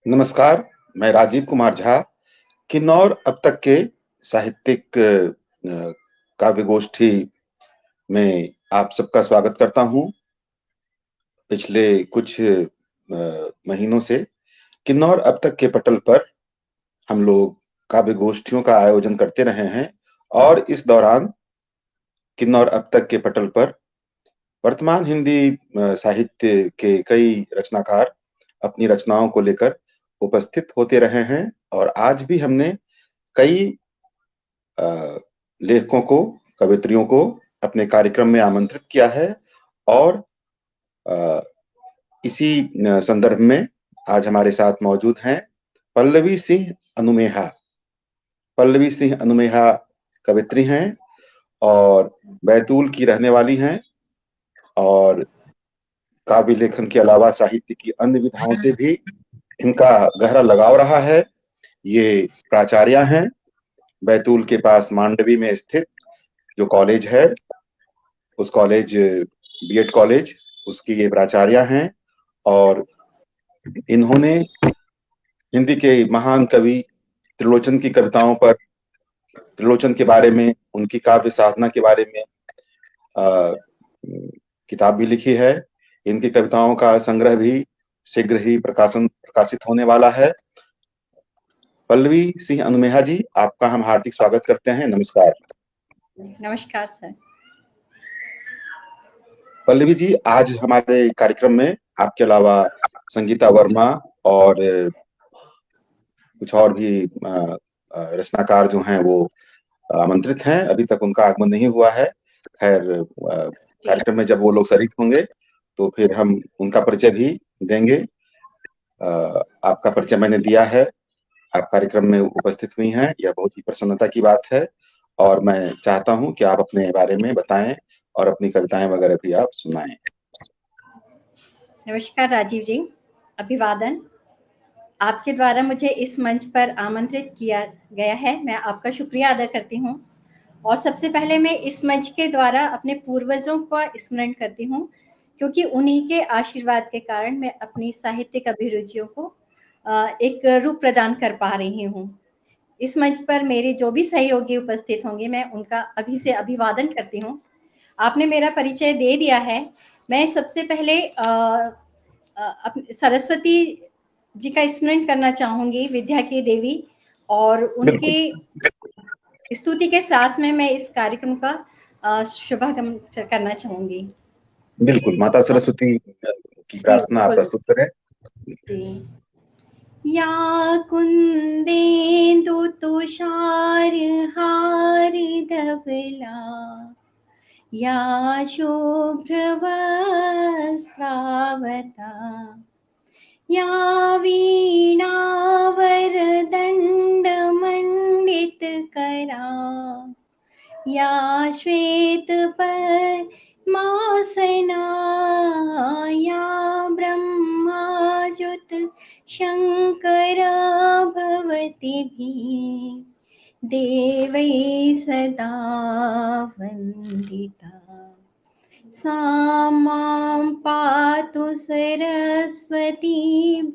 नमस्कार, मैं राजीव कुमार झा, किन्नौर अब तक के साहित्यिक काव्य गोष्ठी में आप सबका स्वागत करता हूँ। पिछले कुछ महीनों से किन्नौर अब तक के पटल पर हम लोग काव्य गोष्ठियों का आयोजन करते रहे हैं और इस दौरान किन्नौर अब तक के पटल पर वर्तमान हिंदी साहित्य के कई रचनाकार अपनी रचनाओं को लेकर उपस्थित होते रहे हैं और आज भी हमने कई लेखकों को, कवियत्रियों को अपने कार्यक्रम में आमंत्रित किया है और अ, इसी संदर्भ में आज हमारे साथ मौजूद हैं पल्लवी सिंह अनुमेहा। पल्लवी सिंह अनुमेहा कवियत्री हैं और बैतूल की रहने वाली हैं और काव्य लेखन के अलावा साहित्य की अन्य विधाओं से भी इनका गहरा लगाव रहा है। ये प्राचार्य हैं बैतूल के पास मांडवी में स्थित जो कॉलेज है, उस कॉलेज बीएड कॉलेज, उसकी ये प्राचार्य हैं और इन्होंने हिंदी के महान कवि त्रिलोचन की कविताओं पर, त्रिलोचन के बारे में, उनकी काव्य साधना के बारे में आ, किताब भी लिखी है। इनकी कविताओं का संग्रह भी शीघ्र ही प्रकाशित होने वाला है। पल्लवी सिंह अनुमेहा जी, आपका हम हार्दिक स्वागत करते हैं। नमस्कार। नमस्कार सर। पल्लवी जी, आज हमारे कार्यक्रम में आपके अलावा संगीता वर्मा और कुछ और भी रचनाकार जो हैं वो आमंत्रित हैं। अभी तक उनका आगमन नहीं हुआ है। खैर, कार्यक्रम में जब वो लोग शरीक होंगे तो फिर हम उनका परिचय भी देंगे। आपका परिचय मैंने दिया है, आप कार्यक्रम में उपस्थित हुई हैं, यह बहुत ही प्रसन्नता की बात है और मैं चाहता हूं कि आप अपने बारे में बताएं और अपनी कविताएं वगैरह भी आप सुनाएं। नमस्कार राजीव जी, अभिवादन। आपके द्वारा मुझे इस मंच पर आमंत्रित किया गया है, मैं आपका शुक्रिया अदा करती हूँ। और सबसे पहले मैं इस मंच के द्वारा अपने पूर्वजों का स्मरण करती हूँ, क्योंकि उन्हीं के आशीर्वाद के कारण मैं अपनी साहित्यिक अभिरुचियों को एक रूप प्रदान कर पा रही हूँ। इस मंच पर मेरे जो भी सहयोगी उपस्थित होंगे, मैं उनका अभी से अभिवादन करती हूँ। आपने मेरा परिचय दे दिया है। मैं सबसे पहले सरस्वती जी का स्मरण करना चाहूंगी, विद्या की देवी, और बिल्कुल उनकी स्तुति के साथ में मैं इस कार्यक्रम का शुभागमन करना चाहूंगी। बिल्कुल, माता सरस्वती की जी प्रार्थना आप बिल्कुल प्रस्तुत करें। जी। या कुंदेन्दु तुषार हार धवला, या शुभ्रवस्त्रावता, या वीणावरदण्डमण्डितकरा, या श्वेतपद्मासना, या ब्रह्माच्युत शङ्करा भवतिभिः देवैः सदा वन्दिता। सा मां पातु सरस्वती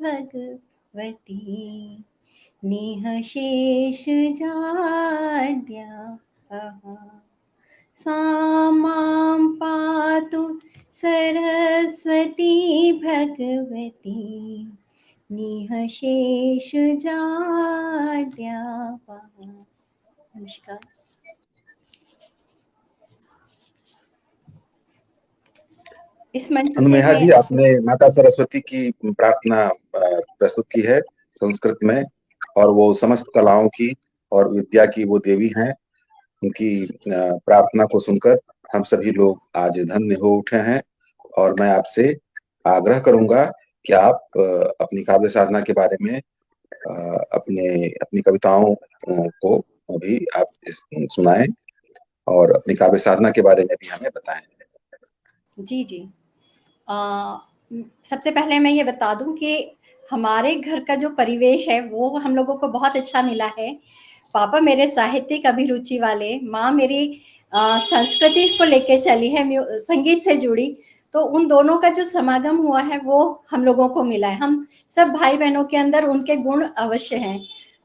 भगवती निःशेषजाड्यापहा। सा मां पातु सरस्वती भगवती निःशेषजाड्यापहा। नमस्कार। इस मंच से अनुमेहा मैं जी, आपने माता सरस्वती की प्रार्थना प्रस्तुत की है संस्कृत में और वो समस्त कलाओं की और विद्या की वो देवी हैं। उनकी प्रार्थना को सुनकर हम सभी लोग आज धन्य हो उठे हैं और मैं आपसे आग्रह करूंगा कि आप अपनी काव्य साधना के बारे में अपनी कविताओं को भी आप सुनाएं और अपनी काव्य साधना के बारे में भी हमें बताएं। जी जी। सबसे पहले मैं ये बता दूं कि हमारे घर का जो परिवेश है वो हम लोगों को बहुत अच्छा मिला है। पापा मेरे साहित्यिक अभिरुचि वाले, माँ मेरी संस्कृति को लेके चली है, संगीत से जुड़ी। तो उन दोनों का जो समागम हुआ है वो हम लोगों को मिला है। हम सब भाई बहनों के अंदर उनके गुण अवश्य हैं।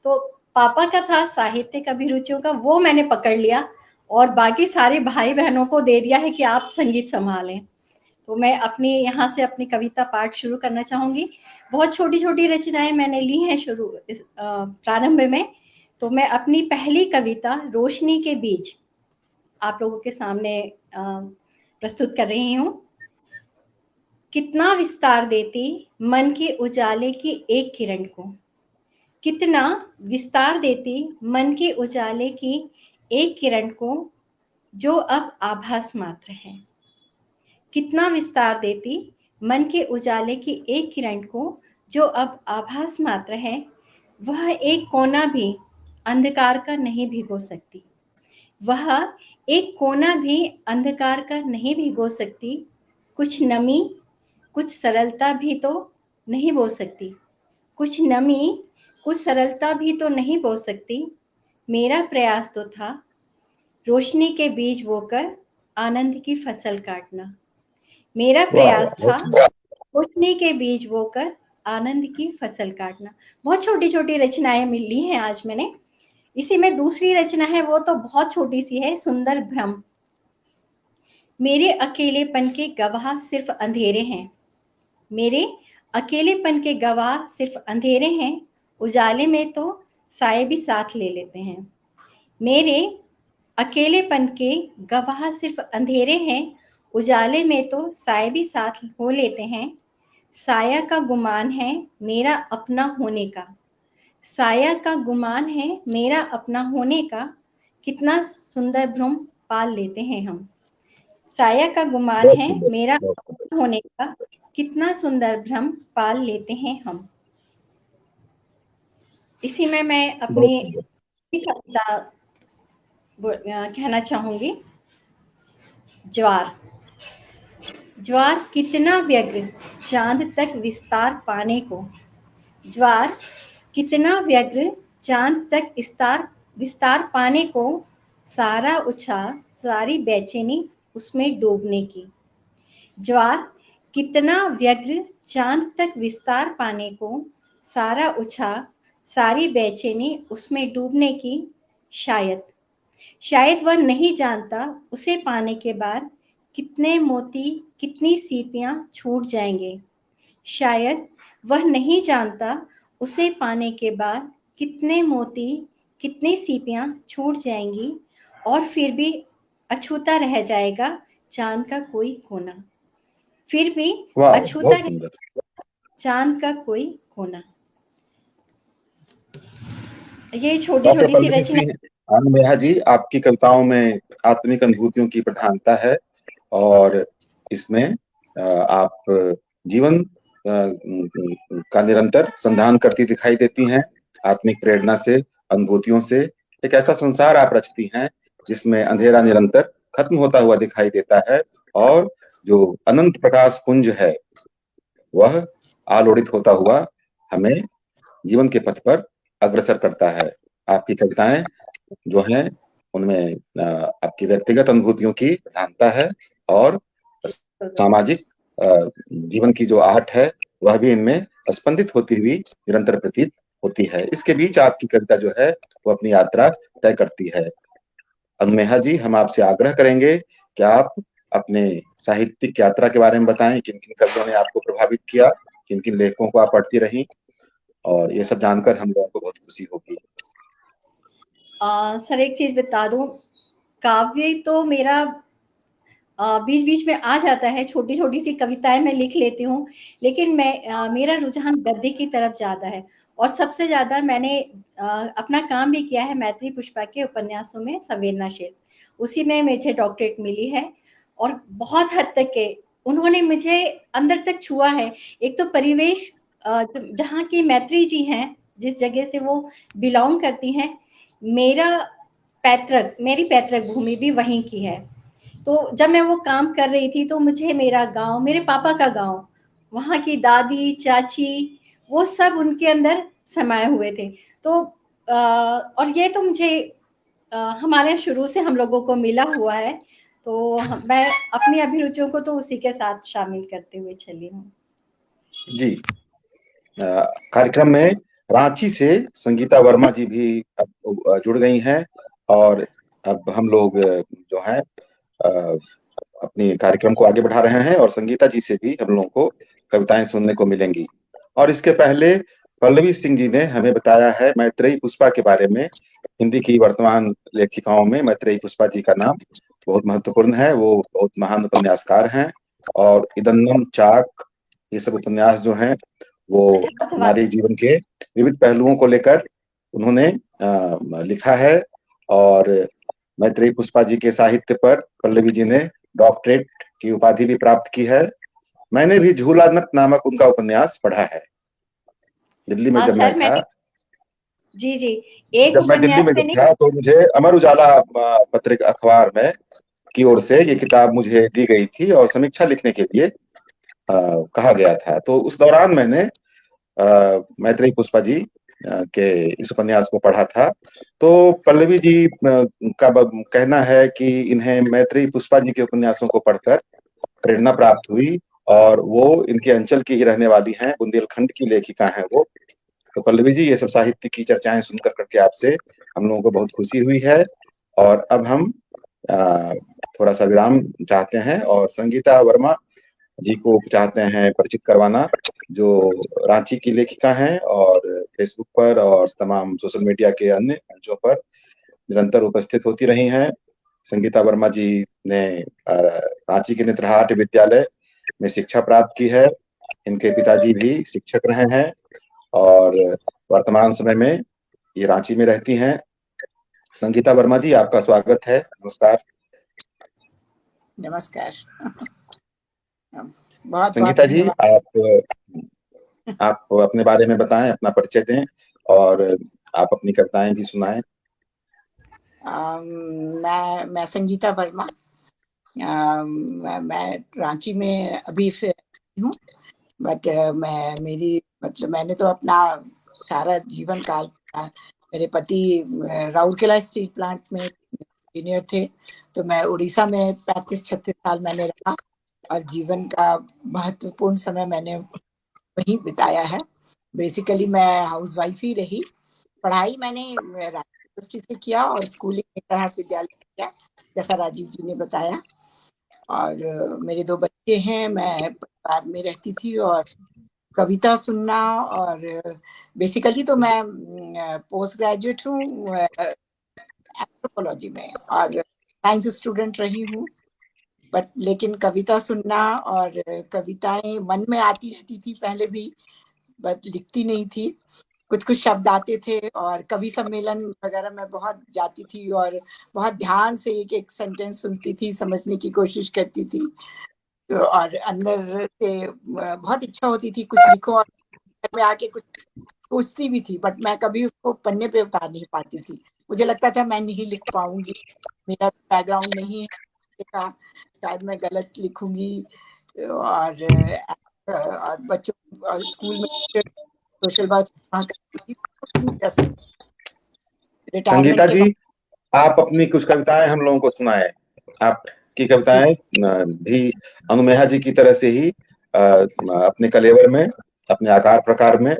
तो पापा का था साहित्यिक अभिरुचियों का, वो मैंने पकड़ लिया और बाकी सारे भाई बहनों को दे दिया है कि आप संगीत संभालें। तो मैं अपनी यहाँ से अपनी कविता पाठ शुरू करना चाहूंगी। बहुत छोटी छोटी रचनाएं मैंने ली हैं शुरू प्रारंभ में। तो मैं अपनी पहली कविता रोशनी के बीज आप लोगों के सामने प्रस्तुत कर रही हूँ। कितना विस्तार देती मन के उजाले की एक किरण को, कितना विस्तार देती मन के उजाले की एक किरण को, जो अब आभास मात्र है। कितना विस्तार देती मन के उजाले की एक किरण को, जो अब आभास मात्र है। वह एक कोना भी अंधकार का नहीं भिगो सकती, वह एक कोना भी अंधकार का नहीं भिगो सकती। कुछ नमी कुछ सरलता भी तो नहीं बो सकती, कुछ नमी कुछ सरलता भी तो नहीं बो सकती। मेरा प्रयास तो था रोशनी के बीज बोकर आनंद की फसल काटना। मेरा प्रयास था रोशनी के बीज बोकर आनंद की फसल काटना। बहुत छोटी छोटी रचनाएं मिली हैं आज मैंने। इसी में दूसरी रचना है, वो तो बहुत छोटी सी है, सुंदर भ्रम। मेरे अकेलेपन के गवाह सिर्फ अंधेरे हैं, मेरे अकेलेपन के गवाह सिर्फ अंधेरे हैं। उजाले में तो साए भी साथ ले लेते हैं। मेरे अकेलेपन के गवाह सिर्फ अंधेरे हैं, उजाले में तो साए भी साथ हो लेते हैं। साया का गुमान है मेरा अपना होने का, साया का गुमान है मेरा अपना होने का। कितना सुंदर भ्रम पाल लेते हैं हम। साया का गुमान है मेरा होने का, कितना सुंदर भ्रम पाल लेते हैं हम। इसी में मैं अपनी कविता कहना चाहूंगी। ज्वार। ज्वार कितना व्यग्र चांद तक विस्तार पाने को, ज्वार कितना व्यग्र चांद तक विस्तार पाने को। सारा उछाल सारी बेचैनी उसमें डूबने की। ज्वार कितना व्यग्र चांद तक विस्तार पाने को। सारा उछाल सारी बेचैनी उसमें डूबने की। शायद शायद वह नहीं जानता उसे पाने के बाद कितने मोती कितनी सीपियां छूट जाएंगे। शायद वह नहीं जानता उसे पाने के बाद कितने मोती कितनी सीपियां छूट जाएंगी, और फिर भी अछूता रह जाएगा चांद का कोई कोना। फिर भी अछूता चांद का कोई कोना। ये छोटी छोटी सी रचना। अनमेहा जी, आपकी कविताओं में आत्मिक अनुभूतियों की प्रधानता है और इसमें आप जीवन का निरंतर संधान करती दिखाई देती हैं। आत्मिक प्रेरणा से, अनुभूतियों से एक ऐसा संसार आप रचती हैं जिसमें अंधेरा निरंतर खत्म होता हुआ दिखाई देता है और जो अनंत प्रकाश पुंज है वह आलोड़ित होता हुआ हमें जीवन के पथ पर अग्रसर करता है। आपकी कविताएं जो हैं उनमें आपकी व्यक्तिगत अनुभूतियों की प्रधानता है और सामाजिक जीवन की जो आहट है वह भी इनमें स्पंदित होती हुई निरंतर प्रतीत होती है। इसके बीच आपकी कविता जो है वो अपनी यात्रा तय करती है। अनमेहा जी, हम आपसे आग्रह करेंगे कि आप अपने साहित्यिक यात्रा के बारे में बताएं। किन किन कवियों ने आपको प्रभावित किया, किन किन लेखकों को आप पढ़ती रही, और ये सब जानकर हम लोगों को बहुत खुशी होगी। सर एक चीज बता दूं, काव्य तो मेरा बीच बीच में आ जाता है, छोटी छोटी सी कविताएं मैं लिख लेती हूँ, लेकिन मैं मेरा रुझान गद्य की तरफ ज्यादा है। और सबसे ज्यादा मैंने अपना काम भी किया है मैत्री पुष्पा के उपन्यासों में, संवेदनाशील, उसी में मुझे डॉक्टरेट मिली है। और बहुत हद तक के उन्होंने मुझे अंदर तक छुआ है। एक तो परिवेश जहाँ की मैत्री जी हैं, जिस जगह से वो बिलोंग करती हैं, मेरी पैतृक भूमि भी वहीं की है। तो जब मैं वो काम कर रही थी तो मुझे मेरा गांव, मेरे पापा का गांव, वहाँ की दादी चाची, वो सब उनके अंदर समाये हुए थे। तो और ये तो मुझे हमारे शुरू से हम लोगों को मिला हुआ है। तो मैं अपनी अभिरुचियों को तो उसी के साथ शामिल करते हुए चली हूँ। जी, कार्यक्रम में रांची से संगीता वर्मा जी भी अब जुड़ गई हैं, और अब हम लोग जो है अपनी कार्यक्रम को आगे बढ़ा रहे हैं, और संगीता जी से भी हम लोगों को कविताएं सुनने को मिलेंगी। और इसके पहले पल्लवी सिंह जी ने हमें बताया है मैत्रेयी पुष्पा के बारे में। हिंदी की वर्तमान लेखिकाओं में मैत्रेयी पुष्पा जी का नाम बहुत महत्वपूर्ण है। वो बहुत महान उपन्यासकार हैं, और इदन्नम चाक, ये सब उपन्यास जो हैं वो नारी जीवन के विविध पहलुओं को लेकर उन्होंने लिखा है। और मैत्रेयी पुष्पा जी के साहित्य पर पल्लवी जी ने डॉक्टरेट की उपाधि भी प्राप्त की है। मैंने भी झूला नट नामक उनका उपन्यास पढ़ा है दिल्ली में जब मैं सर था। मैंने जी जी एक जब मैं दिल्ली उपन्यास में जब मैंने था तो मुझे अमर उजाला पत्रिका अखबार में की ओर से ये किताब मुझे दी गई थी, और समीक्षा लिखने के लिए कहा गया था। तो उस दौरान मैंने मैत्रेयी पुष्पा जी के इस उपन्यास को पढ़ा था। तो पल्लवी जी का कहना है कि इन्हें मैत्रेयी पुष्पा जी के उपन्यासों को पढ़कर प्रेरणा प्राप्त हुई, और वो इनके अंचल की ही रहने वाली हैं, बुंदेलखंड की लेखिका हैं वो। तो पल्लवी जी, ये सब साहित्य की चर्चाएं सुनकर करके आपसे हम लोगों को बहुत खुशी हुई है। और अब हम अ, थोड़ा सा विराम चाहते हैं, और संगीता वर्मा जी को चाहते हैं परिचित करवाना, जो रांची की लेखिका हैं और फेसबुक पर और तमाम सोशल मीडिया के अन्य मंचों पर निरंतर उपस्थित होती रही हैं। संगीता वर्मा जी ने रांची के नेत्रहाट विद्यालय में शिक्षा प्राप्त की है। इनके पिताजी भी शिक्षक रहे हैं, और वर्तमान समय में ये रांची में रहती हैं। संगीता वर्मा जी, आपका स्वागत है। नमस्कार। नमस्कार। बहुत बहुत संगीता जी, धन्यवाद। आप अपने बारे में बताएं, अपना परिचय दें, और आप अपनी कविताएं भी सुनाएं। मैं संगीता वर्मा। मैं रांची में अभी हूँ, बट मैं मेरी मतलब मैंने तो अपना सारा जीवन काल, मेरे पति राउरकेला स्टील प्लांट में इंजीनियर थे, तो मैं उड़ीसा में 35-36 साल मैंने रहा, और जीवन का महत्वपूर्ण समय मैंने वहीं बिताया है। बेसिकली मैं हाउस वाइफ ही रही। पढ़ाई मैंने यूनिवर्सिटी से किया, और स्कूलिंग नेतरहाट विद्यालय किया, जैसा राजीव जी ने बताया। और मेरे 2 बच्चे हैं, मैं परिवार में रहती थी, और कविता सुनना, और बेसिकली तो मैं पोस्ट ग्रेजुएट हूँ एंथ्रोपोलॉजी में, और साइंस स्टूडेंट रही हूँ। बट लेकिन कविता सुनना और कविताएं मन में आती रहती थी पहले भी, बट लिखती नहीं थी। कुछ कुछ शब्द आते थे, और कवि सम्मेलन वगैरह में बहुत जाती थी, और बहुत ध्यान से एक एक सेंटेंस सुनती थी, समझने की कोशिश करती थी। तो और अंदर से बहुत इच्छा होती थी कुछ लिखो, और घर में आके कुछ सोचती भी थी, बट मैं कभी उसको पन्ने पे उतार नहीं पाती थी। मुझे लगता था मैं नहीं लिख पाऊंगी, मेरा बैकग्राउंड नहीं है का, शायद मैं गलत लिखूंगी। और बच्चों और स्कूल में सोशल वर्क करती थी। संगीता रिटायरमेंट के जी, बाद आप अपनी कुछ कविताएं हम लोगों को सुनाएं। आपकी कविताएं भी अनुमेहा जी की तरह से ही अपने कलेवर में, अपने आकार प्रकार में,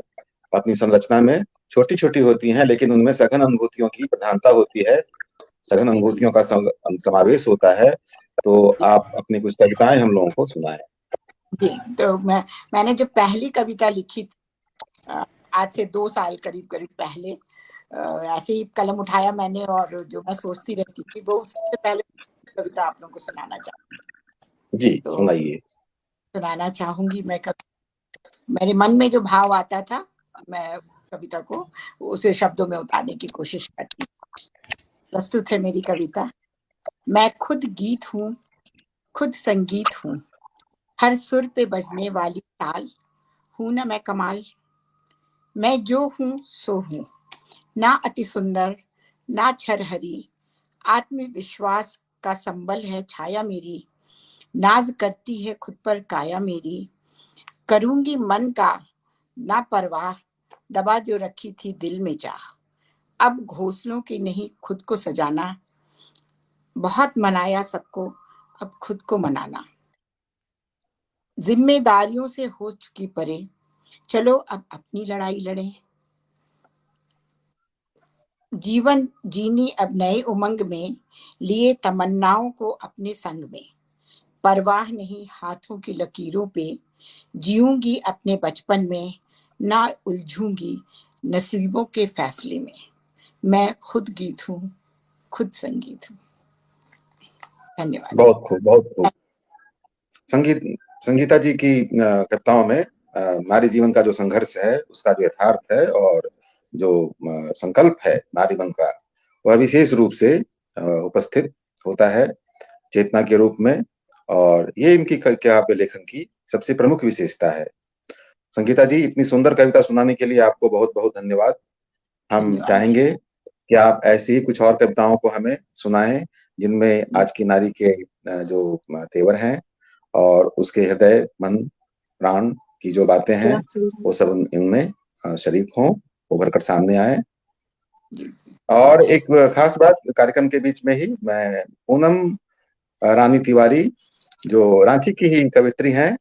अपनी संरचना में छोटी छोटी होती हैं, लेकिन उनमें सघन अनुभूतियों की प्रधानता होती है, सघन जी जी अनुभूतियों का समावेश होता है। तो आप अपनी कुछ कविताएं हम लोगों को सुनाएं। जी। तो मैंने जो पहली कविता लिखी थी आज से 2 साल करीब करीब पहले, ऐसे ही कलम उठाया मैंने, और जो मैं सोचती रहती थी वो सबसे पहले कविता आप लोगों को सुनाना जी, तो सुनाइए। सुनाना चाहूंगी। मेरे मन में जो भाव आता था, मैं कविता को उसे शब्दों में उतारने की कोशिश करती। प्रस्तुत है मेरी कविता। मैं खुद गीत हूँ, खुद संगीत हूँ, हर सुर पे बजने वाली ताल हूँ ना मैं कमाल। मैं जो हूँ सो हूँ, ना अति सुंदर ना छरहरी, आत्मविश्वास का संबल है छाया मेरी, नाज करती है खुद पर काया मेरी, करूंगी मन का ना परवाह, दबा जो रखी थी दिल में चाह, अब घोंसलों की नहीं खुद को सजाना, बहुत मनाया सबको अब खुद को मनाना। जिम्मेदारियों से हो चुकी परे, चलो अब अपनी लड़ाई लड़ें। जीवन जीनी अब नए उमंग में, लिए तमन्नाओं को अपने संग में। परवाह नहीं हाथों की लकीरों पे, जीऊंगी अपने बचपन में, ना उलझूंगी नसीबों के फैसले में। मैं खुद गीत हूँ, खुद संगीत हूँ। धन्यवाद। बहुत खूब, बहुत खूब। संगीता जी की कविताओं में नारी जीवन का जो संघर्ष है, उसका जो यथार्थ है और जो संकल्प है नारीवन का, वह विशेष रूप से उपस्थित होता है चेतना के रूप में। और ये इनकी काव्य लेखन की सबसे प्रमुख विशेषता है। संगीता जी, इतनी सुंदर कविता सुनाने के लिए आपको बहुत बहुत धन्यवाद। हम चाहेंगे कि आप ऐसी ही कुछ और कविताओं को हमें सुनाएं, जिनमें आज की नारी के जो तेवर हैं और उसके हृदय, मन, प्राण की जो बातें हैं, वो सब इनमें शरीक हों, उभर कर सामने आए। और एक खास बात, कार्यक्रम के बीच में ही मैं पूनम रानी तिवारी, जो रांची की ही कवित्री हैं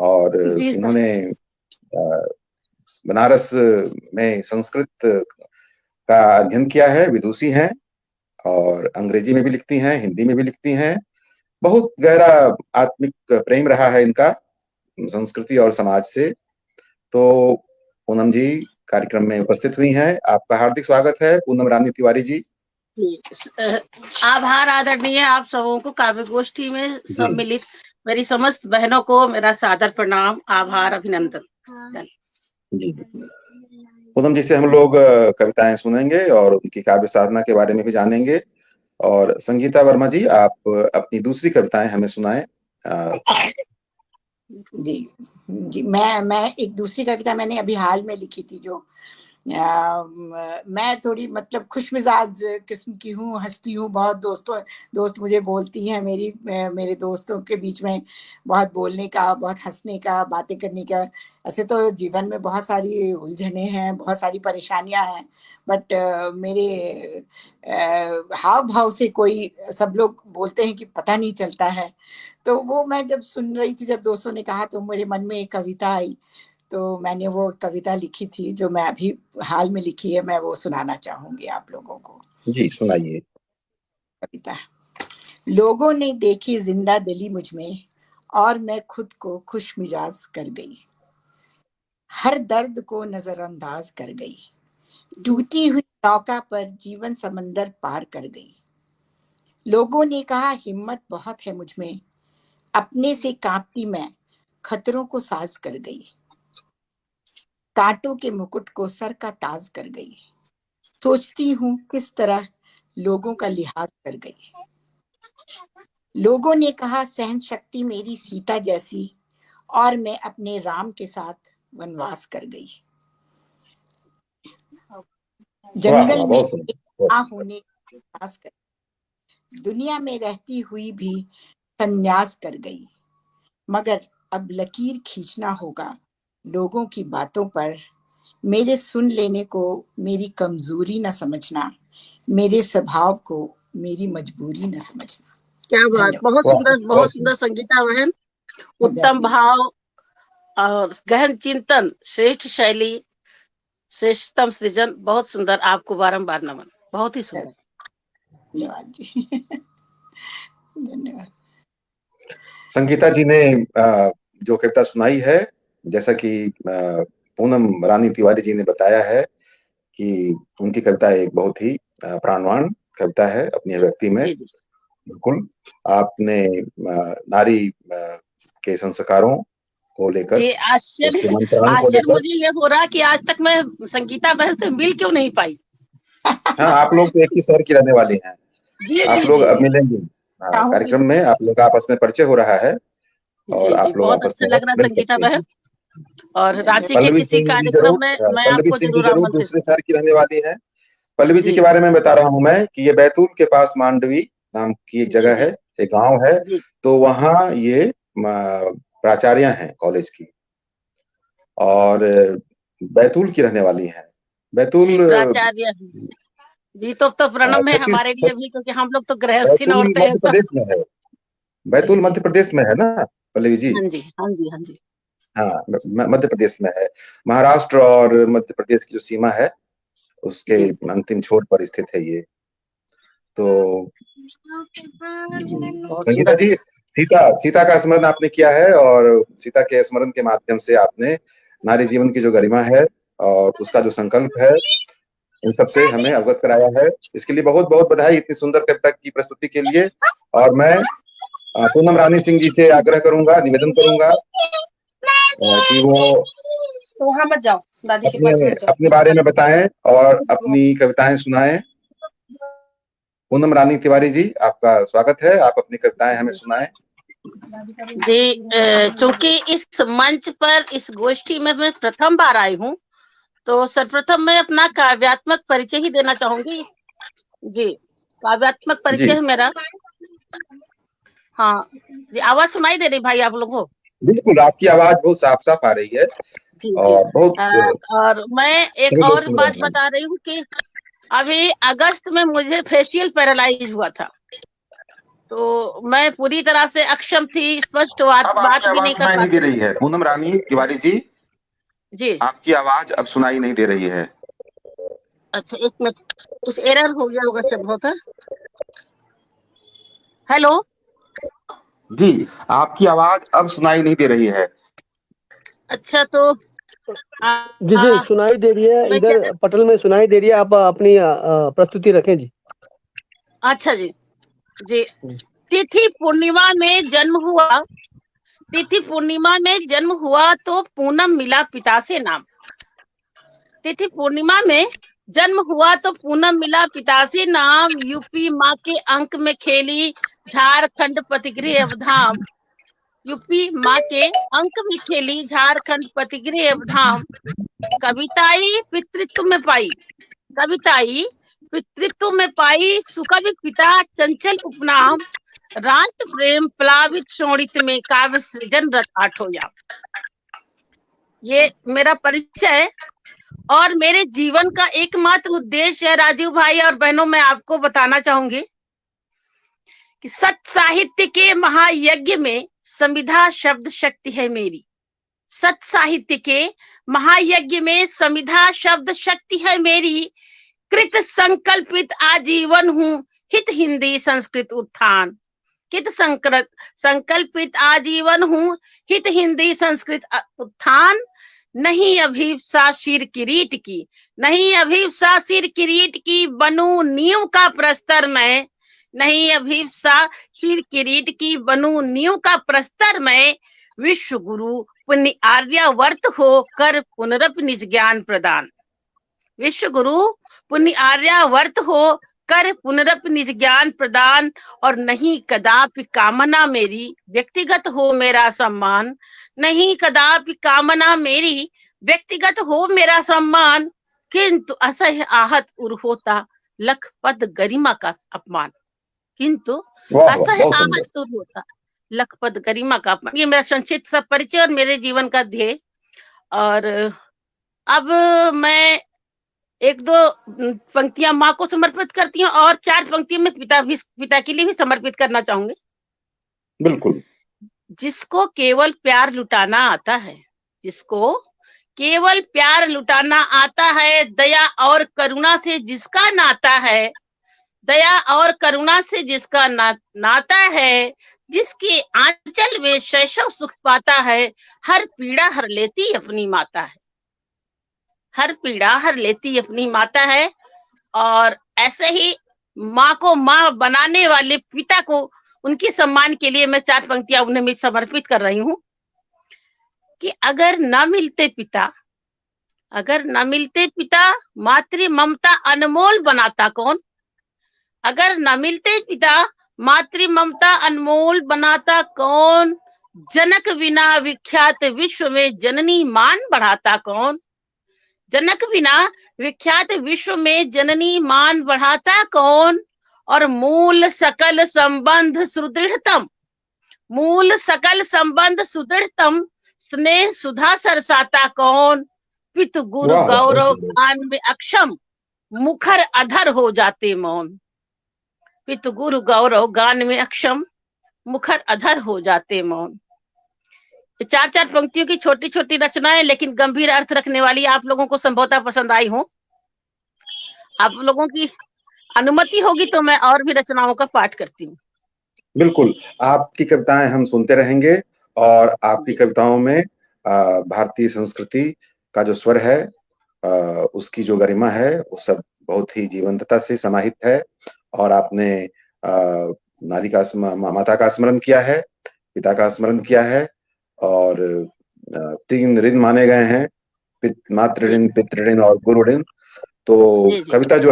और इन्होंने बनारस में संस्कृत का अध्ययन किया है, विदुषी हैं और अंग्रेजी में भी लिखती हैं, हिंदी में भी लिखती हैं। बहुत गहरा आत्मिक प्रेम रहा है इनका संस्कृति और समाज से। तो पूनम जी कार्यक्रम में उपस्थित हुई हैं, आपका हार्दिक स्वागत है पूनम रानी तिवारी जी। आभार आदरणीय आप सबों को, काव्य गोष्ठी में सम्मिलित मेरी समस्त बहनों को मेरा सादर प्रणाम, आभार, अभिनंदन। जी, पूनम जी से हम लोग कविताएं सुनेंगे और उनकी काव्य साधना के बारे में भी जानेंगे। और संगीता वर्मा जी, आप अपनी दूसरी कविताएं हमें सुनाएं। जी, मैं एक दूसरी कविता मैंने अभी हाल में लिखी थी, जो मैं थोड़ी मतलब खुशमिजाज किस्म की हूँ, हंसती हूँ बहुत। दोस्त मुझे बोलती हैं, मेरे दोस्तों के बीच में बहुत बोलने का, बहुत हंसने का, बातें करने का। ऐसे तो जीवन में बहुत सारी उलझने हैं, बहुत सारी परेशानियां हैं, बट मेरे हाव भाव से कोई, सब लोग बोलते हैं कि पता नहीं चलता है। तो वो मैं जब सुन रही थी, जब दोस्तों ने कहा, तो मेरे मन में एक कविता आई, तो मैंने वो कविता लिखी थी, जो मैं अभी हाल में लिखी है, मैं वो सुनाना चाहूंगी आप लोगों को। जी, सुनाइए। कविता। लोगों ने देखी जिंदा दिली मुझ में, और मैं खुद को खुश मिजाज कर गई। हर दर्द को नजरअंदाज कर गई। टूटी हुई नौका पर जीवन समंदर पार कर गई। लोगों ने कहा हिम्मत बहुत है मुझ में, अपने से कांपती मैं खतरों को साज कर गई। कांटों के मुकुट को सर का ताज कर गई। सोचती हूँ किस तरह लोगों का लिहाज कर गई। लोगों ने कहा सहन शक्ति मेरी सीता जैसी, और मैं अपने राम के साथ वनवास कर गई। जंगल में होने का एहसास कर, दुनिया में रहती हुई भी संन्यास कर गई। मगर अब लकीर खींचना होगा लोगों की बातों पर। मेरे सुन लेने को मेरी कमजोरी न समझना, मेरे स्वभाव को मेरी मजबूरी न समझना। क्या बात, बहुत सुंदर संगीता बहन। उत्तम भाव और गहन चिंतन, श्रेष्ठ शैली, श्रेष्ठतम सृजन, बहुत सुंदर। आपको बारंबार नमन, बहुत ही सुंदर। धन्यवाद जी। धन्यवाद। संगीता जी ने जो कविता सुनाई है, जैसा कि पूनम रानी तिवारी जी ने बताया है कि उनकी कविता एक बहुत ही प्राणवान कविता है अपनी अभिव्यक्ति में। बिल्कुल आपने नारी के संस्कारों को लेकर, आश्चर्य मुझे ये हो रहा कि आज तक मैं संगीता बहन से मिल क्यों नहीं पाई। हाँ, आप लोग तो एक ही शहर की रहने वाली हैं। आप लोग अब मिलेंगे कार्यक्रम में, आप लोग आपस में परिचय हो रहा है और आप लोग बहुत आपस अच्छा में लग रहा मिल संगीता सकते हैं। बहन। और रांची के पल्लवी किसी सिंह जी कार्यक्रम में मैं आपको जरूर जरूर दूसरे शहर की रहने वाली हैं। पल्लवी जी के बारे में बता रहा हूं मैं कि ये बैतूल के पास मांडवी नाम की एक जगह है, एक गांव है। तो वहाँ ये प्राचार्य हैं कॉलेज की, और बैतूल की रहने वाली हैं। बैतूल जी, तो प्रणम है हमारे लिए भी, क्योंकि हम लोग तो गृहस्थीन औरतें हैं मध्य सब। प्रदेश में है, बैतूल जी, मध्य प्रदेश में है ना पल्लवी जी? हाँ जी, हाँ जी, हाँ जी। हाँ, मध्य प्रदेश में है। महाराष्ट्र और मध्य प्रदेश की जो सीमा है उसके जी, अंतिम छोर पर स्थित है ये। तो बहुत संगीता सुंदर। जी, सीता सीता का स्मरण आपने किया है और सीता के स्मरण के माध्यम से आपने नारी जीवन की जो गरिमा है और उसका जो संकल्प है, इन सबसे हमें अवगत कराया है। इसके लिए बहुत बहुत बधाई इतनी सुंदर कविता की प्रस्तुति के लिए। और मैं पूनम रानी सिंह जी से आग्रह करूंगा, निवेदन करूंगा कि वो तो वहां मत जाओ, दादी के अपने पास मत जाओ। अपने बारे में बताएं और अपनी कविताएं सुनाएं। पूनम रानी तिवारी जी, आपका स्वागत है, आप अपनी कविताएं हमें सुनाएं। जी, चूंकि इस मंच पर इस गोष्ठी में मैं प्रथम बार आई हूँ, तो सर्वप्रथम मैं अपना काव्यात्मक परिचय ही देना चाहूंगी। जी, काव्यात्मक परिचय है मेरा। हाँ जी, आवाज सुनाई दे रही भाई आप लोगों को? बिल्कुल, आपकी आवाज बहुत साफ साफ आ रही है। जी जी। और बहुत और मैं एक सभी लोग और सुन बात रहे हैं। बता रही हूँ कि अभी अगस्त में मुझे फेशियल पैरालाइज हुआ था, तो मैं पूरी तरह से अक्षम थी, स्पष्ट बात भी नहीं कर सुनाई नहीं दे पाती। रही है पूनम रानी तिवारी जी, जी, आपकी आवाज अब सुनाई नहीं दे रही है। अच्छा एक मिनट, कुछ एरर हो गया होगा संभवतः। हेलो, जी, आपकी आवाज अब सुनाई नहीं दे रही है। अच्छा तो जी जी सुनाई दे रही है, मैं इधर पटल में सुनाई दे रही है। आप अपनी प्रस्तुति रखें जी। अच्छा जी जी। तिथि पूर्णिमा में जन्म हुआ, तिथि पूर्णिमा में जन्म हुआ तो पूनम मिला पिता से नाम। तिथि पूर्णिमा में जन्म हुआ तो पूनम मिला पिता से नाम। यूपी माँ के अंक में खेली, झारखंड पतिगृह अवधाम। यूपी माँ के अंक में खेली, झारखंड पतिगृह अवधाम। कविताई पितृत्व में पाई, कविताई पितृत्व में पाई, सुकवि पिता चंचल उपनाम। राष्ट्र प्रेम प्लावित शोणित में काव्य सृजन रत आठोया। ये मेरा परिचय और मेरे जीवन का एकमात्र उद्देश्य है। राजीव भाई और बहनों, मैं आपको बताना चाहूंगी कि सत्य साहित्य के महायज्ञ में संविधा शब्द शक्ति है मेरी। सत्य साहित्य के महायज्ञ में संविधा शब्द शक्ति है मेरी। कृत संकल्पित आजीवन हूँ, हित हिंदी संस्कृत उत्थान। कृत संकल्पित आजीवन हूँ, हित हिंदी संस्कृत उत्थान। नहीं अभिप्सा शिर किरीट की, नहीं अभिप्सा शिर किरीट की, बनूं नींव का प्रस्तर मैं। नहीं अभिप्सा शिर किरीट की, बनूं नींव का प्रस्तर मैं। विश्व गुरु पुण्य आर्यावर्त हो, कर पुनरपि निज ज्ञान प्रदान। विश्व गुरु पुण्य आर्यावर्त हो, कर पुनरपि निज ज्ञान प्रदान। और नहीं कदापि कामना मेरी, व्यक्तिगत हो मेरा सम्मान। नहीं कदापि कामना मेरी, व्यक्तिगत हो मेरा सम्मान। किंतु असह्य आहत उर होता, लख पद गरिमा का अपमान। किंतु असह्य आहत उर होता, लख पद गरिमा का अपमान। ये मेरा संक्षिप्त सा परिचय और मेरे जीवन का ध्येय। और अब मैं एक दो पंक्तियां माँ को समर्पित करती हूँ और 4 पंक्तियां मैं पिता के लिए भी समर्पित करना चाहूंगी। बिल्कुल। जिसको केवल प्यार लुटाना आता है, जिसको केवल प्यार लुटाना आता है, दया और करुणा से जिसका नाता है, दया और करुणा से जिसका नाता है, जिसके आंचल में शैशव सुख पाता है, हर पीड़ा हर लेती अपनी माता है। हर पीड़ा हर लेती अपनी माता है। और ऐसे ही माँ को माँ बनाने वाले पिता को, उनके सम्मान के लिए मैं 4 पंक्तियां उन्हें मैं समर्पित कर रही हूँ कि अगर न मिलते पिता, अगर न मिलते पिता, मातृ ममता अनमोल बनाता कौन। अगर न मिलते पिता, मातृ ममता अनमोल बनाता कौन। जनक बिना विख्यात विश्व में जननी मान बढ़ाता कौन। जनक बिना विख्यात विश्व में जननी मान बढ़ाता कौन। और मूल सकल संबंध सुदृढ़तम, मूल सकल संबंध सुदृढ़तम, स्नेह सुधा सरसाता कौन। पितु गुरु गौरव ज्ञान में अक्षम, मुखर अधर हो जाते मौन, पितु गुरु गौरव गान में अक्षम, मुखर अधर हो जाते मौन। चार चार पंक्तियों की छोटी छोटी रचनाएं, लेकिन गंभीर अर्थ रखने वाली, आप लोगों को संभवतः पसंद आई हो। आप लोगों की अनुमति होगी तो मैं और भी रचनाओं का पाठ करती हूँ। बिल्कुल, आपकी कविताएं हम सुनते रहेंगे और आपकी कविताओं में भारतीय संस्कृति का जो स्वर है, उसकी जो गरिमा है, वो सब बहुत ही जीवंतता से समाहित है। और आपने नारी का माता का स्मरण किया है, पिता का स्मरण किया है, और 3 ऋण माने गए हैं, मातृ ऋण, पितृ ऋण और गुरु ऋण। तो कविता जो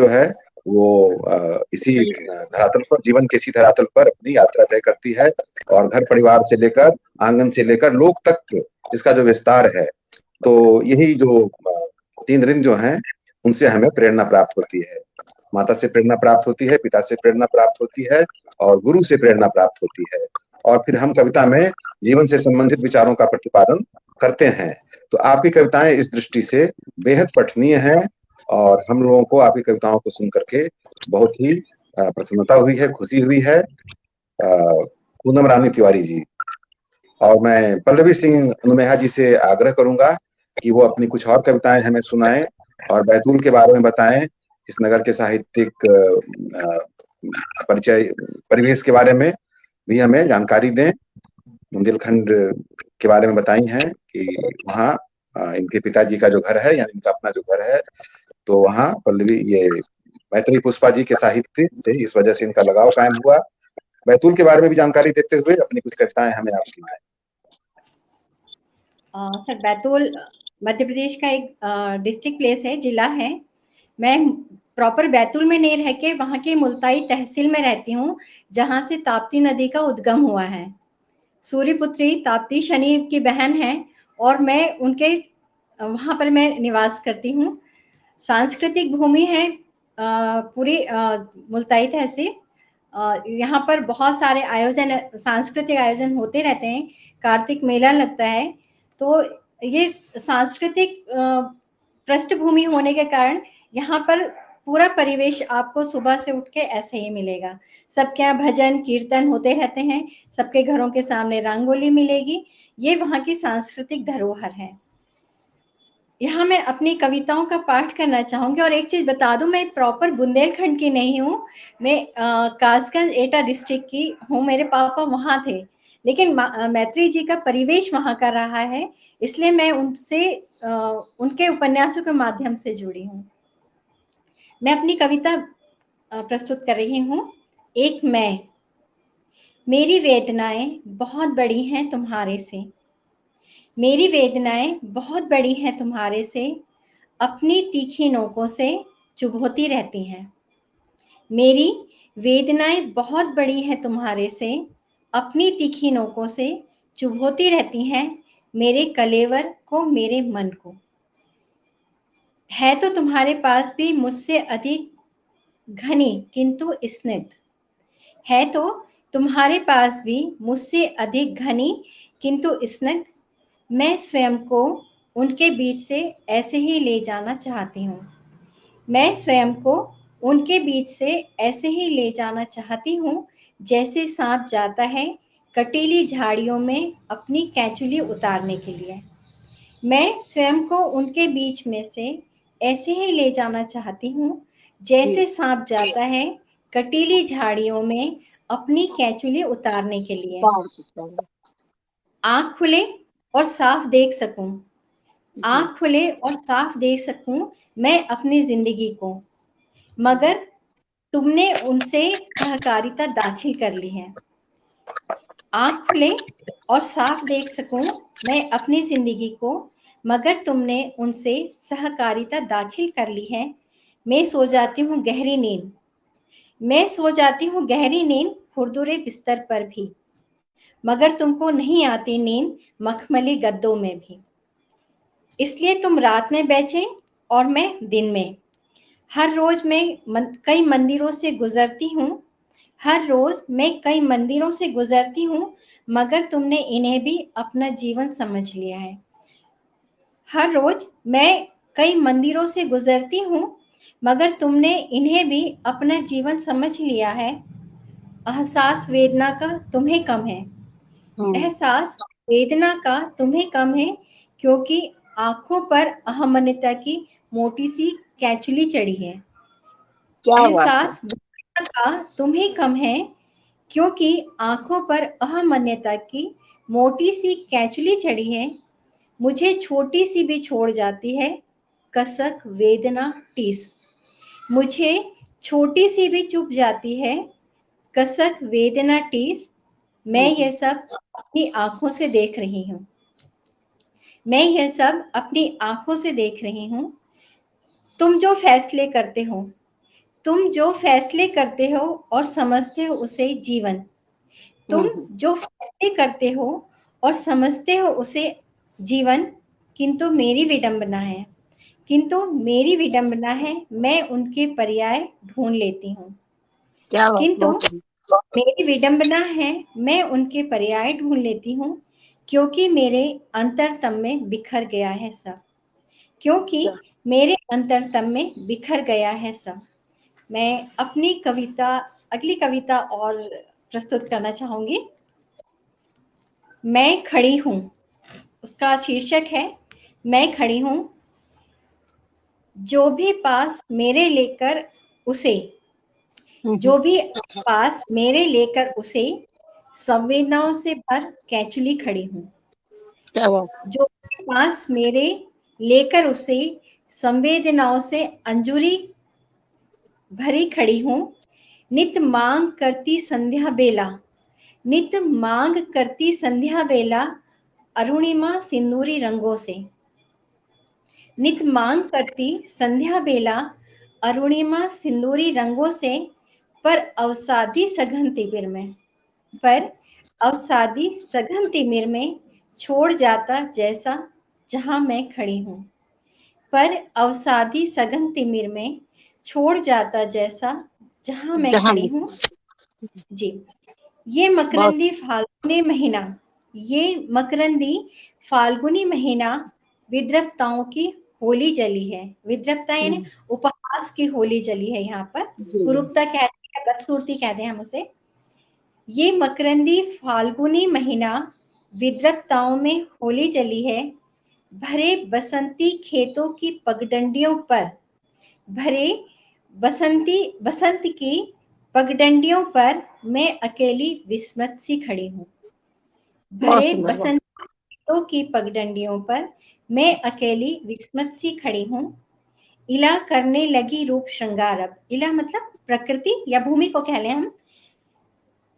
है वो इसी धरातल पर, जीवन के इसी धरातल पर अपनी यात्रा तय करती है, और घर परिवार से लेकर, आंगन से लेकर लोक तक इसका जो विस्तार है, तो यही जो 3 ऋण जो हैं, उनसे हमें प्रेरणा प्राप्त होती है। माता से प्रेरणा प्राप्त होती है, पिता से प्रेरणा प्राप्त होती है, और गुरु से प्रेरणा प्राप्त होती है। और फिर हम कविता में जीवन से संबंधित विचारों का प्रतिपादन करते हैं। तो आपकी कविताएं इस दृष्टि से बेहद पठनीय हैं, और हम लोगों को आपकी कविताओं को सुन करके बहुत ही प्रसन्नता हुई है, खुशी हुई है। पूनम रानी तिवारी जी, और मैं पल्लवी सिंह अनुमेहा जी से आग्रह करूंगा कि वो अपनी कुछ और कविताएं हमें सुनाएं और बैतूल के बारे में बताएं, इस नगर के साहित्यिक परिचय, परिवेश के बारे में भी हमें जानकारी दें। बुंदेलखंड के बारे में बताई हैं कि वहाँ इनके पिताजी का जो घर है, यानी इनका अपना जो घर है, तो वहाँ पल्लवी, ये मैत्री पुष्पा जी के साहित्य से इस वजह से इनका लगाव कायम हुआ। बैतूल के बारे में भी जानकारी देते हुए अपनी कुछ कविताएं हमें आप सुनाएं। सर, बैतूल मध्य प्रदेश का एक डिस्ट्रिक्ट प्लेस है, जिला है। मैं प्रॉपर बैतूल में नहीं रह के वहाँ की मुल्ताई तहसील में रहती हूँ, जहाँ से ताप्ती नदी का उद्गम हुआ है। सूर्यपुत्री ताप्ती शनि की बहन है, और मैं उनके वहाँ पर मैं निवास करती हूँ। सांस्कृतिक भूमि है पूरी मुल्ताई तहसील। यहाँ पर बहुत सारे आयोजन, सांस्कृतिक आयोजन होते रहते हैं। कार्तिक मेला लगता है, तो ये सांस्कृतिक पृष्ठभूमि होने के कारण यहाँ पर पूरा परिवेश आपको सुबह से उठ के ऐसे ही मिलेगा। सबके यहाँ भजन कीर्तन होते रहते हैं, सबके घरों के सामने रंगोली मिलेगी। ये वहाँ की सांस्कृतिक धरोहर है। यहाँ मैं अपनी कविताओं का पाठ करना चाहूँगी। और एक चीज़ बता दूँ, मैं प्रॉपर बुंदेलखंड की नहीं हूँ, मैं कासगंज एटा डिस्ट्रिक्ट की हूँ। मेरे पापा वहाँ थे, लेकिन मैत्री जी का परिवेश वहाँ का रहा है, इसलिए मैं उनसे उनके उपन्यासों के माध्यम से जुड़ी हूँ। मैं अपनी कविता प्रस्तुत कर रही हूँ। एक मैं। मेरी वेदनाएं बहुत बड़ी हैं तुम्हारे से, मेरी वेदनाएं बहुत बड़ी हैं तुम्हारे से, अपनी तीखी नोकों से चुभोती रहती हैं। मेरी वेदनाएं बहुत बड़ी हैं तुम्हारे से, अपनी तीखी नोकों से चुभोती रहती हैं मेरे कलेवर को, मेरे मन को। है तो तुम्हारे पास भी मुझसे अधिक घनी किंतु स्निग्ध, है तो तुम्हारे पास भी मुझसे अधिक घनी किंतु स्निग्ध। मैं स्वयं को उनके बीच से ऐसे ही ले जाना चाहती हूँ। मैं स्वयं को उनके बीच से ऐसे ही ले जाना चाहती हूँ, जैसे सांप जाता है कटीली झाड़ियों में अपनी कैंचुली उतारने के लिए। मैं स्वयं को उनके बीच में से ऐसे ही ले जाना चाहती हूँ, जैसे सांप जाता है कटीली झाड़ियों में अपनी कैंचुली उतारने के लिए। आँख खुले और साफ देख सकूं, आँख खुले और साफ देख सकूं मैं अपनी जिंदगी को, मगर तुमने उनसे सहकारिता दाखिल कर ली है। आँख खुले और साफ देख सकूं मैं अपनी जिंदगी को, मगर तुमने उनसे सहकारिता दाखिल कर ली है। मैं सो जाती हूँ गहरी नींद, मैं सो जाती हूँ गहरी नींद खुरदुरे बिस्तर पर भी, मगर तुमको नहीं आती नींद मखमली गद्दों में भी। इसलिए तुम रात में बेचैन और मैं दिन में। हर रोज मैं कई मंदिरों से गुजरती हूँ, हर रोज मैं कई मंदिरों से गुजरती हूँ, मगर तुमने इन्हें भी अपना जीवन समझ लिया है। हर रोज मैं कई मंदिरों से गुजरती हूँ, मगर तुमने इन्हें भी अपना जीवन समझ लिया है। एहसास वेदना का तुम्हें कम है, एहसास वेदना का तुम्हें कम है, क्योंकि आंखों पर अहमन्यता की मोटी सी कैचुली चढ़ी है। क्या बात है। एहसास वेदना का तुम्हें कम है, क्योंकि आंखों पर अहमन्यता की मोटी सी कैचुली चढ़ी है। मुझे छोटी सी भी छोड़ जाती है कसक वेदना टीस। मुझे छोटी सी भी चुप जाती है कसक वेदना टीस। मैं यह सब अपनी आंखों से देख रही हूँ, मैं यह सब अपनी आंखों से देख रही हूँ। तुम जो फैसले करते हो, तुम जो फैसले करते हो और समझते हो उसे जीवन, तुम जो फैसले करते हो और समझते हो उसे जीवन। किंतु मेरी विडंबना है, किंतु मेरी विडंबना है, मैं उनके पर्याय ढूंढ लेती हूँ। क्या बात, किंतु बहुत सुंदर। मेरी विडंबना है, मैं उनके पर्याय ढूंढ लेती हूँ, क्योंकि मेरे अंतरतम में बिखर गया है सब, क्योंकि मेरे अंतरतम में बिखर गया है सब। मैं अपनी कविता, अगली कविता और प्रस्तुत करना चाहूंगी। मैं खड़ी हूँ, उसका शीर्षक है मैं खड़ी हूँ। जो भी पास मेरे लेकर उसे, जो भी पास मेरे लेकर उसे, संवेदनाओं से भर कैचुली खड़ी हूँ। क्या बात। जो भी पास मेरे लेकर उसे, संवेदनाओं से अंजुरी भरी खड़ी हूँ। नित मांग करती संध्या बेला, नित मांग करती संध्या बेला, अरुणिमा सिंदूरी रंगों से। नित मांग करती संध्या बेला, अरुणिमा सिंदूरी रंगों से। पर अवसादी सघन तिमिर में, पर अवसादी सघन तिमिर में, छोड़ जाता जैसा जहां मैं खड़ी हूँ। पर अवसादी सघन तिमिर में, छोड़ जाता जैसा जहां मैं खड़ी हूँ। जी, ये बहुत मकरंदी फाल्गुनी महीना, ये मकरंदी फाल्गुनी महीना विद्रप्ताओं की होली जली है। विद्रप्ता यानी उपहास की होली जली है। यहाँ पर कुरूपता कहते हैं, बदसूरती कहते हैं हम उसे। ये मकरंदी फाल्गुनी महीना विद्रप्ताओं में होली जली है। भरे बसंती खेतों की पगडंडियों पर, भरे बसंत की पगडंडियों पर मैं अकेली विस्मत सी खड़ी हूँ। भरे बसंत की पगडंडियों पर मैं अकेली विस्मत सी खड़ी हूँ। इला करने लगी रूप श्रृंगार अब, इला मतलब प्रकृति या भूमि को कह लें हम।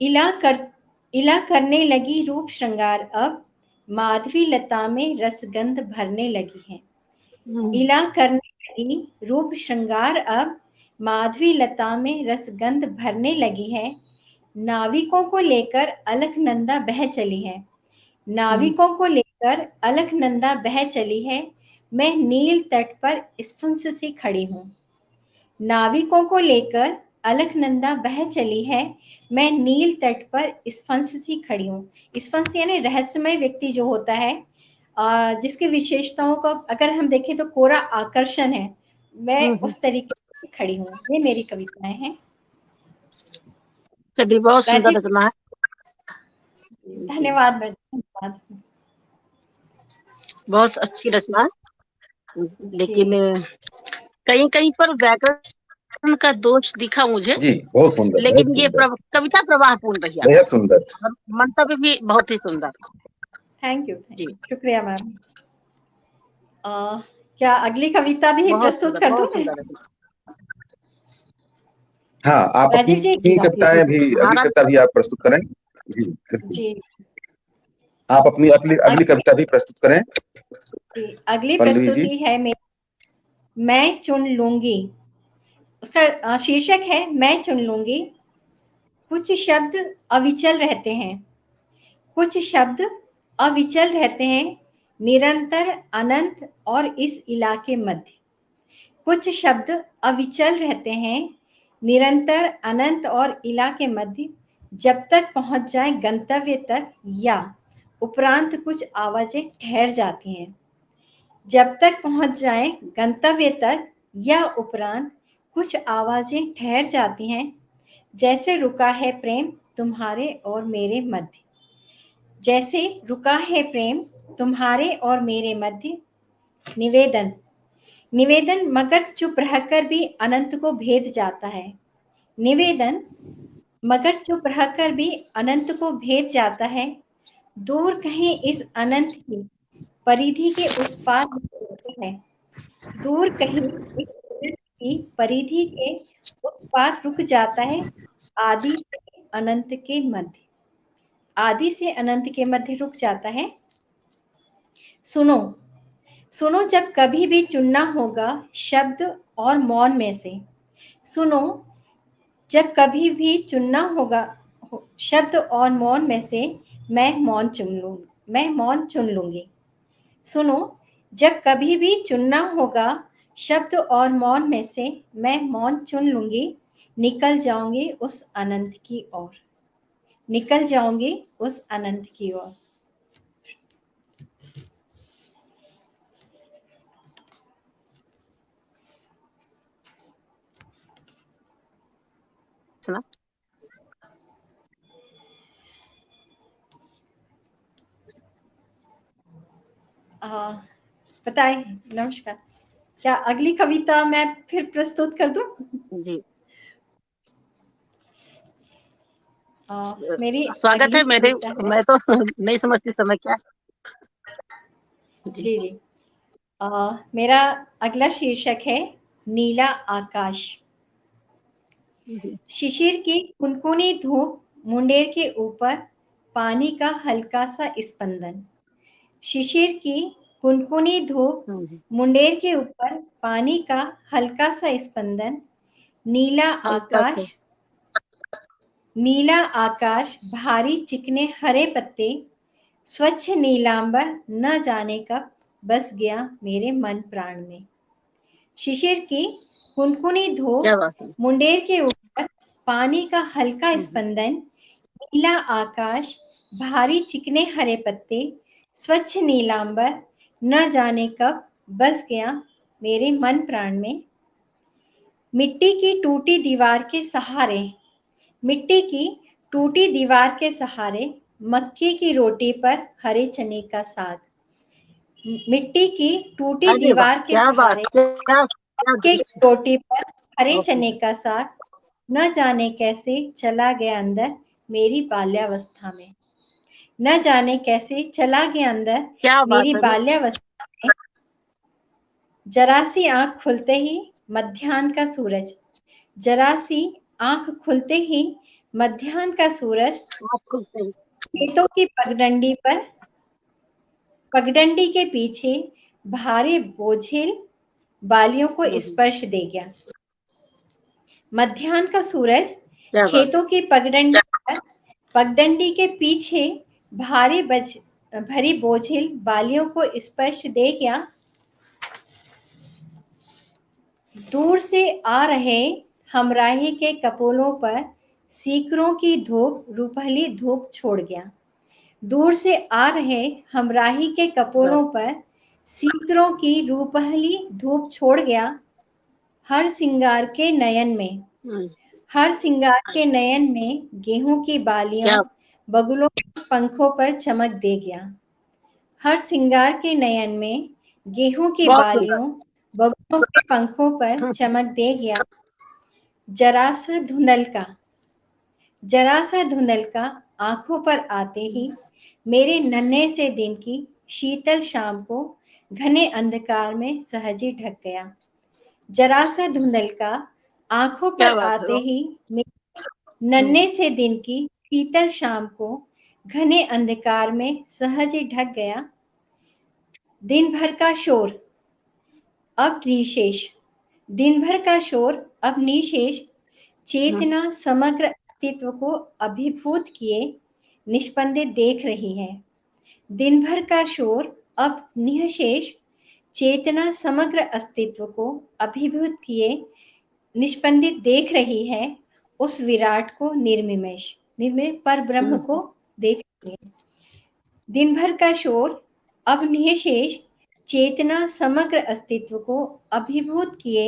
इला करने लगी रूप श्रृंगार अब, माधवी लता में रसगंध भरने लगी है। इला करने लगी रूप श्रृंगार अब, माधवी लता में रसगंध भरने लगी है। नाविकों को लेकर अलकनंदा बह चली है, नाविकों को लेकर अलकनंदा बह चली है। मैं नील तट पर स्फंस सी खड़ी हूँ। नाविकों को लेकर अलकनंदा बह चली है, मैं नील तट पर स्फंस सी खड़ी हूँ। स्फंस यानी रहस्यमय व्यक्ति जो होता है, जिसकी विशेषताओं को अगर हम देखें तो कोरा आकर्षण है, मैं उस तरीके से खड़ी हूँ। ये मेरी कविताएं हैं। चलिए, बहुत सुंदर रचना है। धन्यवाद मैडम, धन्यवाद। बहुत अच्छी रचना है, लेकिन कहीं कहीं पर व्याकरण का दोष दिखा मुझे। जी, बहुत सुंदर, लेकिन बहुत ये सुंदर। कविता प्रवाहपूर्ण रही, बेहद सुंदर, मंतव्य भी बहुत ही सुंदर। थैंक यू जी, शुक्रिया मैम। क्या अगली कविता भी प्रस्तुत कर दूं मैं? हाँ, आप राजीव जी, अपनी कविताएं भी, अगली कविता भी आप प्रस्तुत करें। जी, जी, आप अपनी अगली कविता भी प्रस्तुत करें। जी, अगली पल्लवी जी। प्रस्तुति है मैं चुन लूंगी। उसका शीर्षक है मैं चुन लूंगी। कुछ शब्द अविचल रहते हैं, कुछ शब्द अविचल रहते हैं, निरंतर अनंत और इस इलाके मध्य। कुछ शब्द अविचल रहते हैं, निरंतर अनंत और इला के मध्य, जब तक पहुंच जाए गंतव्य तक, या उपरांत कुछ आवाजें ठहर जाती हैं। जब तक पहुंच जाए गंतव्य तक या उपरांत कुछ आवाजें ठहर जाती हैं, जैसे रुका है प्रेम तुम्हारे और मेरे मध्य, जैसे रुका है प्रेम तुम्हारे और मेरे मध्य। निवेदन, निवेदन मगर चुप रहकर भी अनंत को भेद जाता है। निवेदन, मगर चुप रहकर भी अनंत को भेद जाता है। दूर कहीं इस अनंत की परिधि के उस पार है, दूर कहीं इस अनंत की परिधि के उस पार रुक जाता है। आदि से अनंत के मध्य, आदि से अनंत के मध्य रुक जाता है। सुनो, सुनो जब कभी भी चुनना होगा शब्द और मौन में से। सुनो जब कभी भी चुनना होगा शब्द और मौन में से, मैं मौन चुन लूंगी। सुनो जब कभी भी चुनना होगा शब्द और मौन में से, मैं मौन चुन लूंगी। निकल जाऊंगी उस अनंत की ओर, निकल जाऊंगी उस अनंत की ओर। सुना? बताएं, नमस्कार। क्या अगली कविता मैं फिर प्रस्तुत कर दूं? जी, मेरी स्वागत अगली है। कविता है, मैं तो नहीं समझती समय क्या। जी जी। मेरा अगला शीर्षक है नीला आकाश। जी, शिशिर की कुनकुनी धूप, मुंडेर के ऊपर पानी का हल्का सा स्पंदन। शिशिर की कुनकुनी धूप, मुंडेर के ऊपर पानी का हल्का सा स्पंदन। नीला हल्का सा। आकाश, नीला आकाश, भारी चिकने हरे पत्ते, स्वच्छ नीलांबर, न जाने कब बस गया मेरे मन प्राण में। शिशिर की कुनकुनी धूप, क्या बात है। मुंडेर के ऊपर पानी का हल्का स्पंदन। नीला आकाश, भारी चिकने हरे पत्ते, स्वच्छ नीलांबर, न जाने कब बस गया मेरे मन प्राण में। मिट्टी की टूटी दीवार के सहारे, मिट्टी की टूटी दीवार के सहारे, मक्के की रोटी पर हरे चने का साग। मिट्टी की टूटी अरे वाह, दीवार के क्या बात, सहारे, क्या क्या मक्के की दृश्य। रोटी पर हरे बहुत चने सुंदर। का साग। न जाने कैसे चला गया अंदर मेरी बाल्यावस्था में, न जाने कैसे चला गया अंदर क्या बात मेरी है। बाल्यावस्था में। जरा सी आंख खुलते ही मध्याह्न का सूरज, जरा सी आंख खुलते ही मध्याह्न का सूरज, आपको सही। खेतों की पगडंडी पर, पगडंडी के पीछे भारी बोझिल बालियों को स्पर्श दे गया। मध्याह्न का सूरज क्या बात। खेतों की पगडंडी पर, पगडंडी के पीछे भरी बोझिल बालियों को स्पर्श दे गया। दूर से आ रहे हमराही के कपोलों पर सीकरों की धूप, रूपहली धूप छोड़ गया। दूर से आ रहे हमराही के कपोलों पर सीकरों की रूपहली धूप छोड़ गया। हर सिंगार के नयन में, हर सिंगार के नयन में गेहूं की बालियां क्या बगुलों के पंखों पर चमक दे गया। हर सिंगार के नयन में गेहूं की बहुत सुंदर। बालियों बगुलों के पंखों पर चमक दे गया। जरा सा धुंधल का, जरा सा धुंधल का आंखों पर आते ही मेरे नन्हे से दिन की शीतल शाम को घने अंधकार में सहजी ढक गया। जरा सा धुंधल का आंखों पर क्या बात है। आते ही मेरे नन्हे से दिन की शीतल शाम को घने अंधकार में सहज ही ढक गया। दिन भर का शोर अब निशेष, दिन भर का शोर अब निशेष, चेतना समग्र अस्तित्व को अभिभूत किए निष्पंदित देख रही है। दिन भर का शोर अब निशेष, चेतना समग्र अस्तित्व को अभिभूत किए निष्पंदित देख रही है। उस विराट को निर्निमेष, निर्मित पर ब्रह्म को देख रही है। दिन भर का शोर अब निशेष, चेतना समग्र अस्तित्व को अभिभूत किए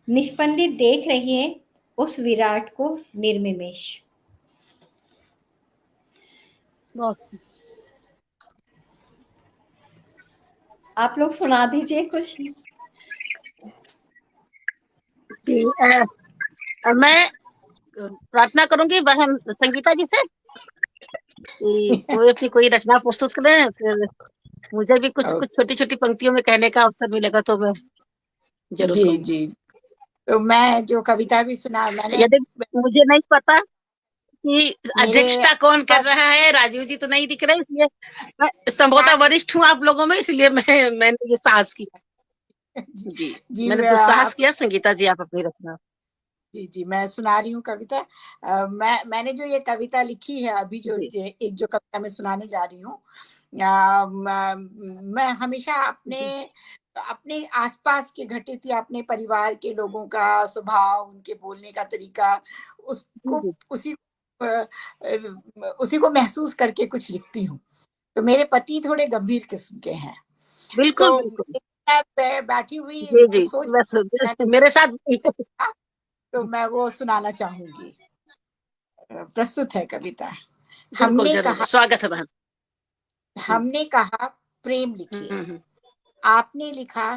निष्पंदित देख रही है उस विराट को निर्निमेष। आप लोग सुना दीजिए कुछ। जी, मैं प्रार्थना करूंगी बहन संगीता जी से कि कोई अपनी कोई रचना प्रस्तुत करें, फिर मुझे भी कुछ छोटी छोटी पंक्तियों में कहने का अवसर मिलेगा तो मैं जरूर जी कहूंगी। जी। तो मैं जो कविता भी सुना, मैंने यदि मुझे नहीं पता कि अध्यक्षता कौन कर रहा है, राजीव जी तो नहीं दिख रहे, इसलिए मैं संभवतः वरिष्ठ हूँ आप लोगों में, इसलिए मैंने ये साहस किया। जी, मैंने दुस्साहस किया। संगीता जी आप अपनी रचना। जी जी, मैं सुना रही हूँ कविता। मैंने जो ये कविता लिखी है अभी, जो एक जो कविता मैं सुनाने जा रही हूँ, मैं हमेशा अपने आसपास के घटित या अपने परिवार के लोगों का स्वभाव, उनके बोलने का तरीका, उसी को महसूस करके कुछ लिखती हूँ। तो मेरे पति थोड़े गंभीर किस्म के हैं। बिल्कुल तो बिल्कुल। मैं बैठी हुई जी सोच मेरे साथ तो मैं वो सुनाना चाहूंगी। प्रस्तुत है कविता। हमने कहा, स्वागत है बहन। हमने कहा प्रेम लिखिए, आपने लिखा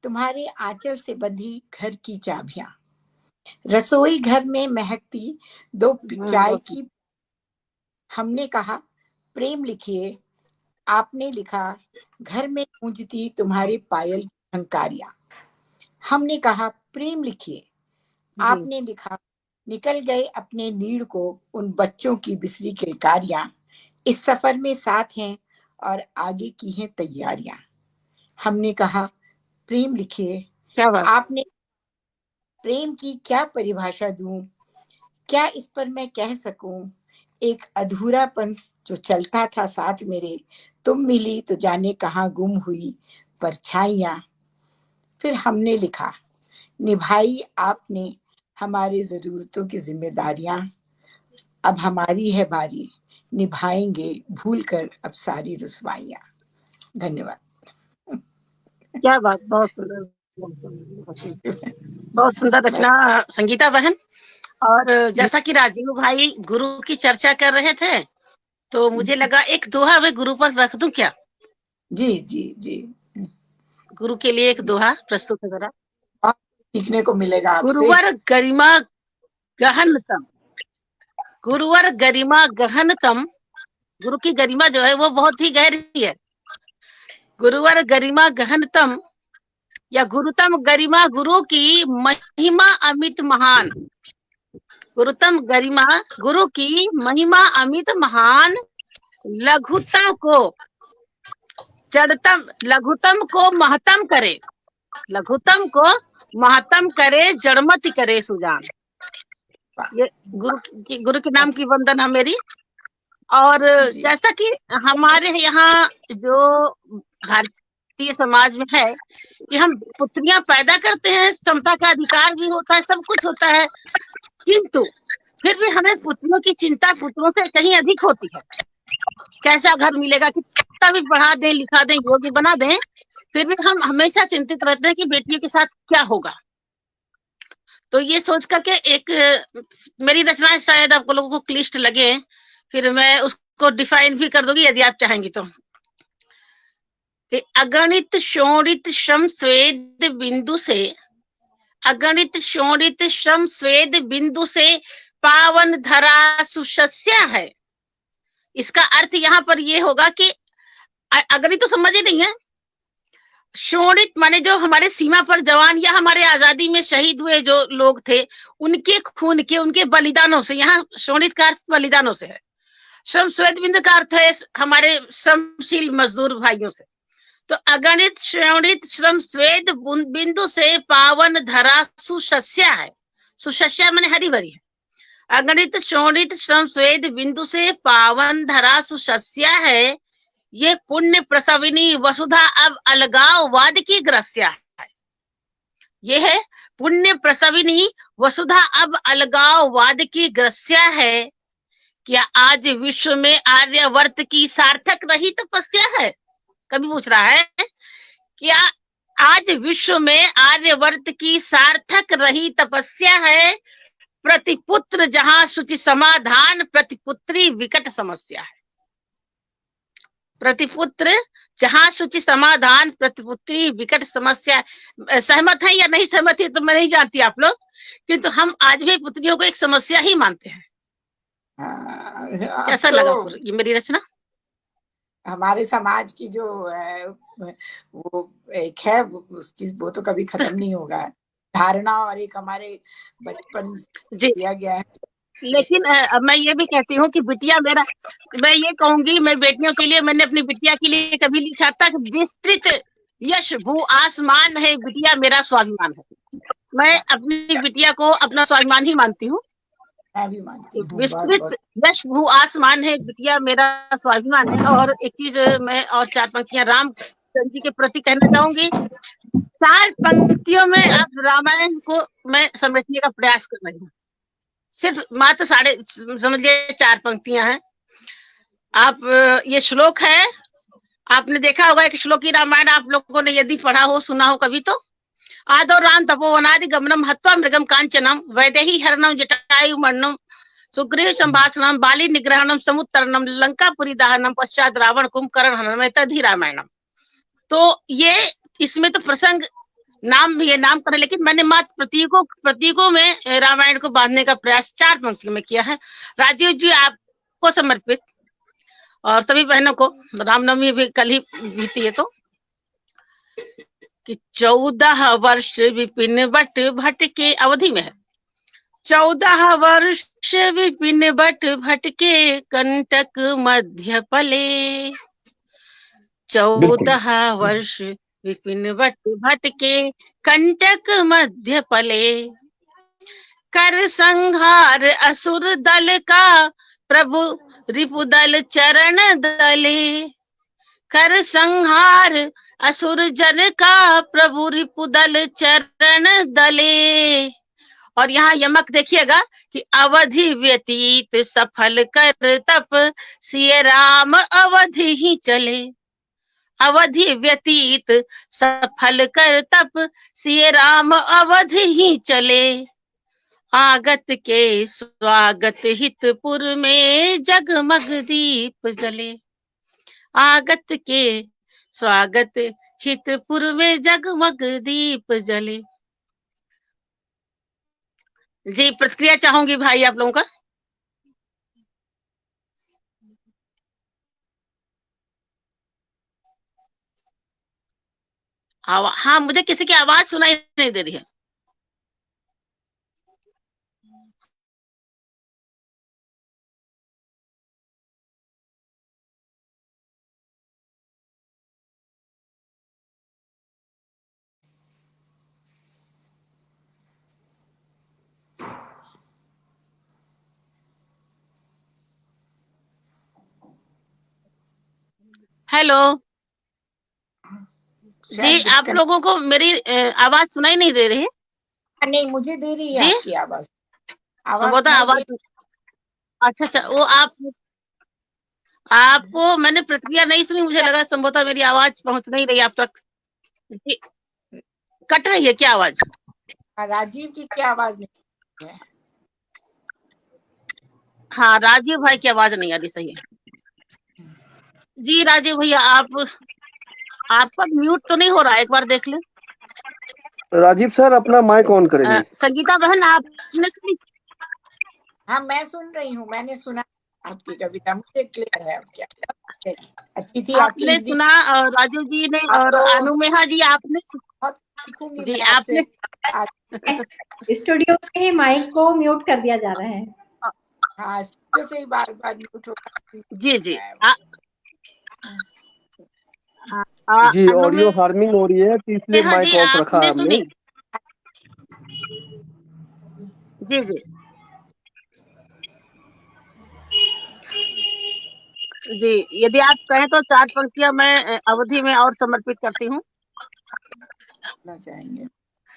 तुम्हारे आंचल से बंधी घर की चाबियां, रसोई घर में महकती 2 चाय की। हमने कहा प्रेम लिखिए, आपने लिखा घर में गूंजती तुम्हारे पायल की झंकारियां। हमने कहा प्रेम लिखिए, आपने लिखा निकल गए अपने नीड़ को उन बच्चों की बिसरी किलकारियां, इस सफर में साथ हैं और आगे की हैं तैयारियां। हमने कहा प्रेम लिखिए, आपने प्रेम की क्या परिभाषा दूं, क्या इस पर मैं कह सकूं, एक अधूरापन जो चलता था साथ मेरे, तुम मिली तो जाने कहां गुम हुई परछाइयां। फिर हमने लिखा निभाई आपने हमारी जरूरतों की जिम्मेदारियां, अब हमारी है बारी निभाएंगे भूल कर अब सारी रुसवाइयां। धन्यवाद। क्या बात, बहुत सुंदर, बहुत सुंदर रचना संगीता बहन। और जैसा कि राजीव भाई गुरु की चर्चा कर रहे थे, तो मुझे लगा एक दोहा मैं गुरु पर रख दूं क्या? जी जी जी, गुरु के लिए एक दोहा प्रस्तुत है जरा। सीखने को मिलेगा आपसे। गुरुवर गरिमा गहनतम, गुरुवर गरिमा गहनतम, गुरु की गरिमा जो है वो बहुत ही गहरी है। गुरुवर गरिमा गहनतम या गुरुतम गरिमा, गुरु की महिमा अमित महान, गुरुतम गरिमा गुरु की महिमा अमित महान, लघुता को जड़तम, लघुतम को महतम करे, लघुतम को महतम करे, जड़मत करे सुजान। ये गुरु के नाम की वंदना मेरी। और जैसा कि हमारे यहाँ जो भारतीय समाज में है कि हम पुत्रियां पैदा करते हैं, समता का अधिकार भी होता है, सब कुछ होता है, किंतु फिर भी हमें पुत्रियों की चिंता पुत्रों से कहीं अधिक होती है। कैसा घर मिलेगा, कितना भी पढ़ा दें, लिखा दें, योग्य बना दें, फिर भी हम हमेशा चिंतित रहते हैं कि बेटियों के साथ क्या होगा। तो ये सोच करके एक मेरी रचना शायद आपको लोगों को क्लिष्ट लगे, फिर मैं उसको डिफाइन भी कर दूंगी यदि आप चाहेंगी तो। अगणित शोणित श्रम स्वेद बिंदु से, अगणित शोणित श्रम स्वेद बिंदु से पावन धरा सुशस्या है। इसका अर्थ यहाँ पर ये होगा कि अगणित तो समझ ही नहीं है, शोणित माने जो हमारे सीमा पर जवान या हमारे आजादी में शहीद हुए जो लोग थे, उनके खून के, उनके बलिदानों से, यहाँ शोणित का अर्थ बलिदानों से है। श्रम स्वेद बिंदु का अर्थ है हमारे श्रमशील मजदूर भाइयों से। तो अगणित शोणित श्रम स्वेद बिंदु से पावन धरा सुशस्या है। सुशस्या माने हरी भरी है। अगणित शोणित श्रम स्वेद बिंदु से पावन धरा सुशस्या है, ये पुण्य प्रसविनी वसुधा अब अलगाववाद की ग्रस्या है। ये है पुण्य प्रसविनी वसुधा अब अलगाववाद की ग्रस्या है। क्या आज विश्व में आर्यवर्त की सार्थक रही तपस्या है? कभी पूछ रहा है क्या आज विश्व में आर्यवर्त की सार्थक रही तपस्या है, प्रतिपुत्र जहां शुचि समाधान, प्रतिपुत्री विकट समस्या है। प्रतिपुत्र जहां शुचि समाधान, प्रतिपुत्री विकट समस्या। सहमत है या नहीं सहमत है तो मैं नहीं जानती आप लोग, किंतु हम आज भी पुत्रियों को एक समस्या ही मानते हैं। कैसा लगा ये मेरी रचना? हमारे समाज की जो वो एक है वो तो कभी खत्म नहीं होगा, धारणा, और एक हमारे बचपन से दिया गया है। लेकिन मैं ये भी कहती हूँ कि बिटिया मेरा, मैं ये कहूंगी, मैं बेटियों के लिए, मैंने अपनी बिटिया के लिए कभी लिखा था कि विस्तृत यश भू आसमान है, बिटिया मेरा स्वाभिमान है। मैं अपनी बिटिया को अपना स्वाभिमान ही मानती हूँ। मैं भी मानती हूँ। विस्तृत यश भू आसमान है, बिटिया मेरा स्वाभिमान है। और एक चीज मैं और 4 पंक्तियां रामचंद्र जी के प्रति कहना चाहूंगी। 4 पंक्तियों में आप रामायण को मैं समेटने का प्रयास कर रही हूँ। सिर्फ मात्र समझिए 4 पंक्तियां हैं। आप ये श्लोक है, आपने देखा होगा कि श्लोकी रामायण आप लोगों ने यदि पढ़ा हो, सुना हो कभी, तो आदौ राम तपोवनादि गमनम हत्वा मृगम कांचनम वैदेही हरणम जटायु मरणम सुग्रीव संभाषणम बाली निग्रहणम समुत्तरणम लंकापुरी दहनम पश्चात रावण कुंभकर्ण हननम तद्धि रामायणम। तो ये इसमें तो प्रसंग नाम भी है, नाम करें, लेकिन मैंने मात्र प्रतीकों में रामायण को बांधने का प्रयास 4 पंक्तियों में किया है। राजीव जी आपको समर्पित, और सभी बहनों को। रामनवमी भी कल ही बीती है, तो कि 14 वर्ष विपिन बट भट के, अवधि में है। 14 वर्ष विपिन बट भट के कंटक मध्य पले। 14 वर्ष विपिन बट भट के कंटक मध्य पले। कर संहार असुर दल का प्रभु रिपुदल चरण दले। कर संहार असुर जन का प्रभु रिपुदल चरण दले। और यहाँ यमक देखिएगा कि अवधि व्यतीत सफल कर तप सिय राम अवधि ही चले। अवधि व्यतीत सफल कर तप सिय राम अवधि ही चले। आगत के स्वागत हितपुर में जगमग दीप जले। आगत के स्वागत हितपुर में जगमग दीप जले। जी, प्रतिक्रिया चाहूंगी भाई आप लोगों का। हाँ, मुझे किसी की आवाज सुनाई नहीं दे रही है। हेलो जी, आप लोगों को मेरी आवाज सुनाई नहीं दे रही है? नहीं, मुझे दे रही है आपकी आवाज। आवाज अच्छा, वो आपको मैंने प्रतिक्रिया नहीं सुनी, मुझे लगा संभवतः मेरी आवाज पहुंच नहीं रही आप तक। कट रही है क्या आवाज? राजीव जी की आवाज नहीं है। हाँ, राजीव भाई की आवाज नहीं आ रही, सही है जी। राजीव भैया आपका म्यूट तो नहीं हो रहा है, एक बार देख लें। राजीव सर अपना माइक ऑन करेंगे। संगीता बहन आपने सुनी? हाँ, मैं सुन रही हूँ, मैंने सुना आपकी कविता, मुझे क्लियर है। अब क्या अच्छी थी आपने सुना? राजीव जी ने और अनुमेहा जी आपने जी आपने स्टूडियो से ही माइक को म्यूट कर दिया जा रहा है। हाँ, स्टूडियो से ही बार-बार म्यूट होता है। जी जी जी, ऑडियो हार्मिंग हो रही है तो इसलिए माइक ऑफ रखा है हमने। जी जी जी, यदि आप कहें तो 4 पंक्तियां मैं अवधि में और समर्पित करती हूँ।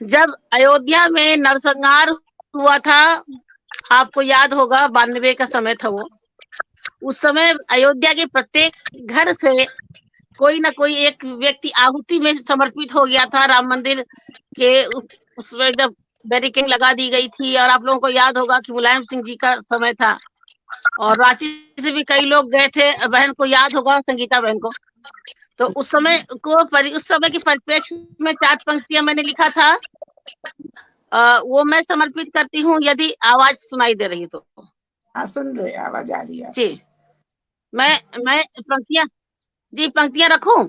जब अयोध्या में नरसंहार हुआ था, आपको याद होगा 92 का समय था वो। उस समय अयोध्या के प्रत्येक घर से कोई ना कोई एक व्यक्ति आहुति में समर्पित हो गया था राम मंदिर के उसमें जब बैरिकेडिंग लगा दी गई थी। और आप लोगों को याद होगा कि मुलायम सिंह जी का समय था और रांची से भी कई लोग गए थे। बहन को याद होगा, संगीता बहन को। तो उस समय के परिप्रेक्ष्य में 4 पंक्तियां मैंने लिखा था, वो मैं समर्पित करती हूँ, यदि आवाज सुनाई दे रही तो। हाँ, सुन रहे, आवाज आ रही है जी। मैं पंक्तियां रखूं?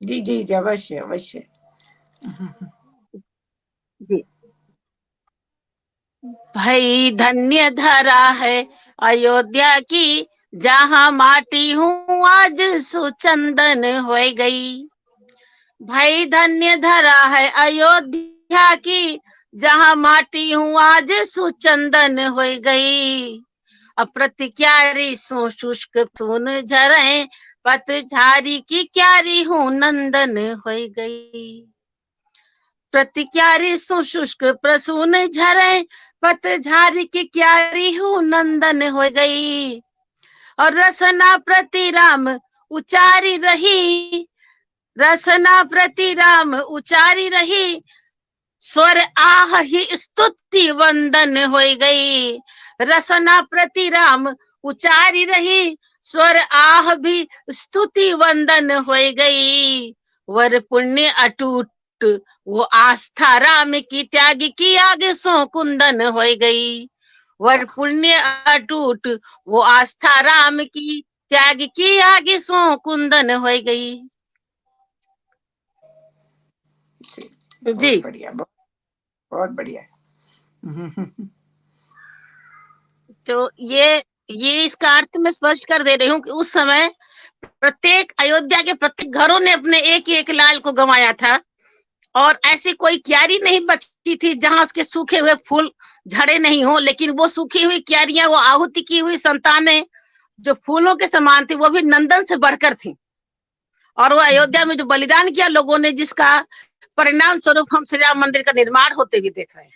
जी जी जी, अवश्य अवश्य। जी। भाई धन्य धरा है अयोध्या की, जहाँ माटी हूँ आज सुचंदन हो गई। भाई धन्य धरा है अयोध्या की, जहाँ माटी हूँ आज सुचंदन हो गई। अप्रति क्यारी सो शुष्क सुन झरे, पतझारी की क्यारी हूँ नंदन हो गई। प्रति क्यारी सो शुष्क प्रसून झरे, पतझारी की क्यारी हूँ नंदन हो गई। और रसना प्रति राम उचारी रही, रसना प्रति राम उचारी रही, स्वर आह ही स्तुति वंदन हो गई। रसना प्रति राम उचारी रही, स्वर आह भी स्तुति वंदन हो गई। वर पुण्य अटूट वो आस्था राम की, त्याग की आग सो कुंदन हो गई। वर पुण्य अटूट वो आस्था राम की, त्याग की आग सो कुंदन हो गई। जी, बढ़िया, बहुत बढ़िया। तो ये इसका अर्थ मैं स्पष्ट कर दे रही हूँ कि उस समय प्रत्येक अयोध्या के प्रत्येक घरों ने अपने एक एक लाल को गंवाया था, और ऐसी कोई क्यारी नहीं बची थी जहां उसके सूखे हुए फूल झड़े नहीं हो। लेकिन वो सूखी हुई क्यारियां, वो आहुति की हुई संतानें जो फूलों के समान थी, वो भी नंदन से बढ़कर थी। और वो अयोध्या में जो बलिदान किया लोगों ने, जिसका परिणाम स्वरूप हम श्री राम मंदिर का निर्माण होते हुए देख रहे हैं।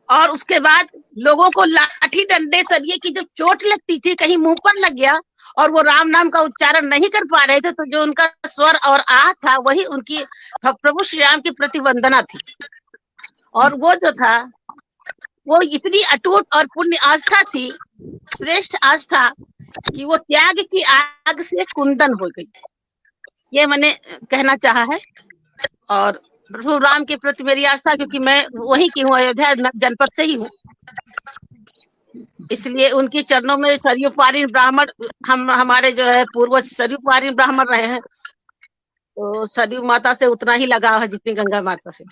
और उसके बाद लोगों को लाठी डंडे सरिये की जब चोट लगती थी, कहीं मुंह पर लग गया और वो राम नाम का उच्चारण नहीं कर पा रहे थे, तो जो उनका स्वर और आह था, वही उनकी प्रभु श्री राम की प्रतिवंदना थी। और वो जो था, वो इतनी अटूट और पुण्य आस्था थी, श्रेष्ठ आस्था, कि वो त्याग की आग से कुंदन हो गई। ये मैंने कहना चाहा है। और प्रभु राम के प्रति मेरी आस्था, क्योंकि मैं वही की हूँ, अयोध्या जनपद से ही हूँ, इसलिए उनके चरणों में सरयू पारीन ब्राह्मण, हमारे जो है पूर्वज सरयू पारीन ब्राह्मण रहे हैं, तो सरयू माता से उतना ही लगाव है जितनी गंगा माता से।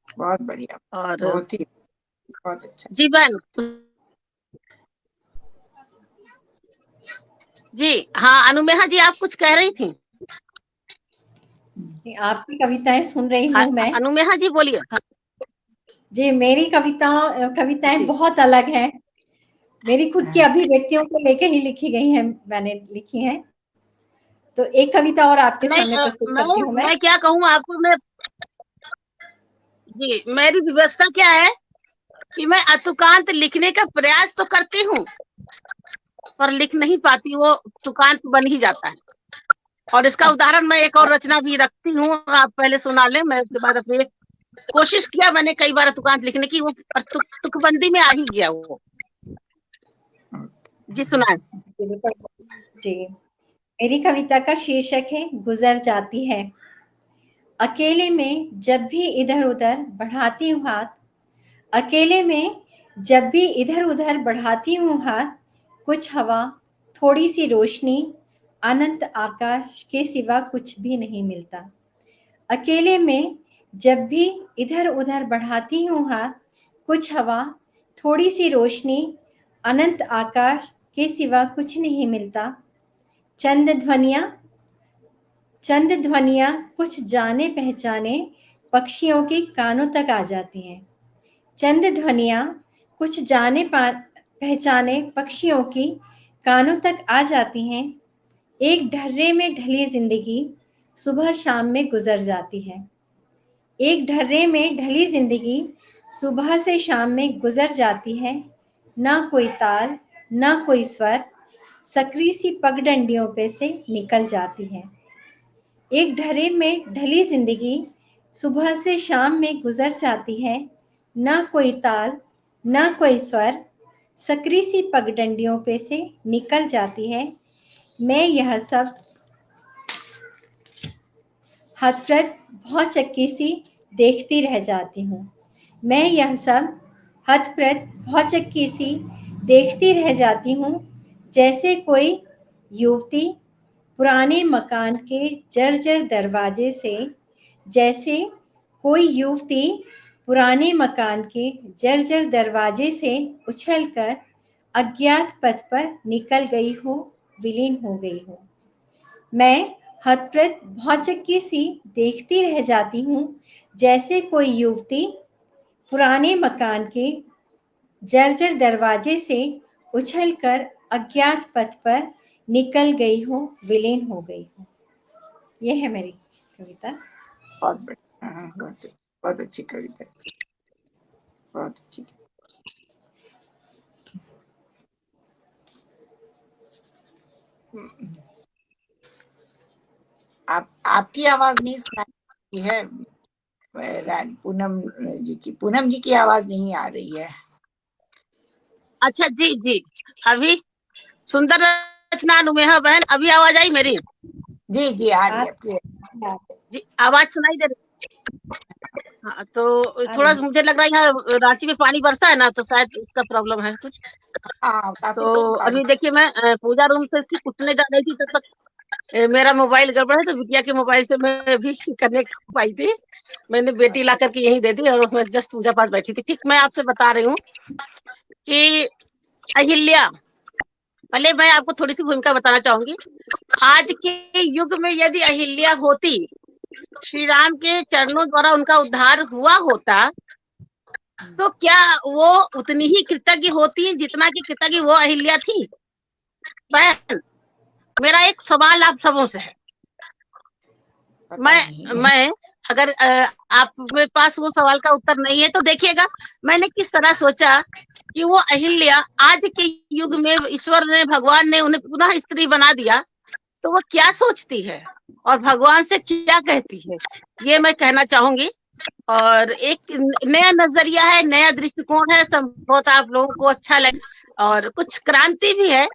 बहुत बढ़िया, और बहुत अच्छा। जी बहन जी, हाँ अनुमेहा जी, आप कुछ कह रही थी? आपकी कविताएं सुन रही हूँ मैं। अनुमेहा जी बोलिए। जी, मेरी कविताएं बहुत अलग हैं। मेरी खुद की अभिव्यक्तियों को लेकर ही लिखी गई हैं, मैंने लिखी हैं। तो एक कविता और आपके सामने प्रस्तुत करती हूँ मैं क्या कहूँ आपको, मैं जी, मेरी व्यवस्था क्या है कि मैं अतुकांत लिखने का प्रयास तो करती हूँ, पर लिख नहीं पाती, वो तुकांत बन ही जाता है। और इसका उदाहरण मैं एक और रचना भी रखती हूँ, आप पहले सुना ले, मैं उसके बाद अपनी कोशिश किया मैंने कई बार तुकांत लिखने की, वो तुकबंदी में आ ही गया वो। जी सुनाए। जी, मेरी कविता का शीर्षक है गुजर जाती है। अकेले में जब भी इधर उधर बढ़ाती हूँ हाथ, अकेले में जब भी इधर उधर बढ़ाती हूँ हाथ, कुछ हवा, थोड़ी सी रोशनी, अनंत आकाश के सिवा कुछ भी नहीं मिलता। अकेले में जब भी इधर उधर बढ़ाती हूँ हाथ, कुछ हवा, थोड़ी सी रोशनी, अनंत आकाश के सिवा कुछ नहीं मिलता। चंद ध्वनियाँ कुछ जाने पहचाने पक्षियों के कानों तक आ जाती हैं। चंद ध्वनियाँ कुछ जाने पहचाने पक्षियों की कानों तक आ जाती हैं। एक ढर्रे में ढली जिंदगी सुबह शाम में गुजर जाती है। एक ढर्रे में ढली जिंदगी सुबह से शाम में गुजर जाती है। ना कोई ताल, ना कोई स्वर, सकरी सी पगडंडियों पे से निकल जाती है। एक ढर्रे में ढली जिंदगी सुबह से शाम में गुजर जाती है। ना कोई ताल, ना कोई स्वर, सकरी सी पगडंडियों पे से निकल जाती है। मैं यह सब हतप्रभ भौचक्की सी देखती रह जाती हूँ। मैं यह सब हतप्रभ भौचक्की सी देखती रह जाती हूँ, जैसे कोई युवती पुराने मकान के जर्जर दरवाजे से, जैसे कोई युवती पुराने मकान के जर्जर दरवाजे से उछलकर अज्ञात पथ पर निकल गई हो, विलीन हो गई हो। मैं हतप्रभ भौचक्की सी देखती रह जाती हूँ, जैसे कोई युवती पुराने मकान के जर्जर दरवाजे से उछलकर अज्ञात पथ पर निकल गई हो, विलीन हो गई हो। ये है मेरी कविता। बहुत बढ़िया, बहुत अच्छी कविता, बहुत अच्छी। आपकी आवाज नहीं सुनाई है पूनम जी की। पूनम जी की आवाज नहीं आ रही है। अच्छा जी जी, अभी सुंदर रचना अनुमेहा बहन, अभी आवाज आई मेरी? जी जी आ रही है जी, आवाज सुनाई दे रही? हाँ, तो थोड़ा मुझे लग रहा है यहाँ रांची में पानी बरसा है ना, तो शायद इसका प्रॉब्लम है कुछ। तो अभी देखिए, मैं पूजा रूम से उठने जा रही थी, तब तक मेरा मोबाइल गड़बड़ है, तो बिटिया के मोबाइल से मैं भी करने पाई थी। मैंने बेटी ला करके यहीं दे दी और मैं जस्ट पूजा पाठ बैठी थी। ठीक, मैं आपसे बता रही हूँ कि अहिल्या, पहले मैं आपको थोड़ी सी भूमिका बताना चाहूंगी। आज के युग में यदि अहिल्या होती, श्री राम के चरणों द्वारा उनका उद्धार हुआ होता, तो क्या वो उतनी ही कृतज्ञ होती जितना कि कृतज्ञ वो अहिल्या थी? बहन, मेरा एक सवाल आप सबों से है। मैं अगर आप मेरे पास वो सवाल का उत्तर नहीं है तो देखिएगा मैंने किस तरह सोचा कि वो अहिल्या आज के युग में ईश्वर ने, भगवान ने उन्हें पुनः स्त्री बना दिया, तो वो क्या सोचती है और भगवान से क्या कहती है, ये मैं कहना चाहूंगी। और एक नया नजरिया है, नया दृष्टिकोण है, संभवतः आप लोगों को अच्छा लगे और कुछ क्रांति भी है,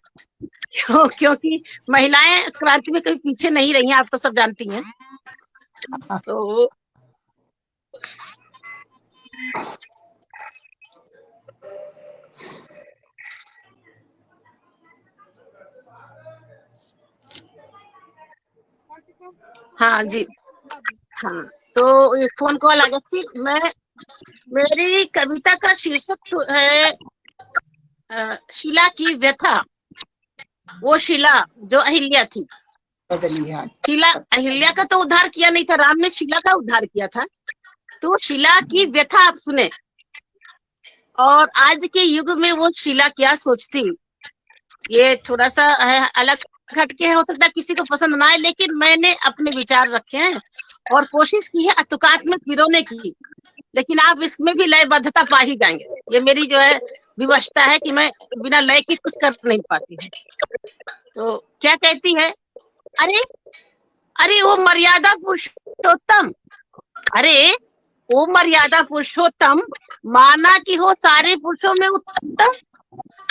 क्योंकि महिलाएं क्रांति में कभी पीछे नहीं रही हैं, आप तो सब जानती हैं। तो हाँ जी, हाँ, तो ये फोन कॉल आ गया। मेरी कविता का शीर्षक है शीला की व्यथा। वो शीला जो अहिल्या थी, शीला, अहिल्या का तो उद्धार किया नहीं था, राम ने शीला का उद्धार किया था। तो शीला की व्यथा आप सुने, और आज के युग में वो शीला क्या सोचती, ये थोड़ा सा है, अलग हटके है, हो सकता है किसी को पसंद ना आए, लेकिन मैंने अपने विचार रखे हैं और कोशिश की है अतुकात में पिरोने की, लेकिन आप इसमें भी लयबद्धता पा ही जाएंगे। ये मेरी जो है विवशता है कि मैं बिना लय के कुछ कर नहीं पाती है। तो क्या कहती है, अरे अरे वो मर्यादा पुरुषोत्तम, अरे वो मर्यादा पुरुषोत्तम, माना कि हो सारे पुरुषों में उत्तम,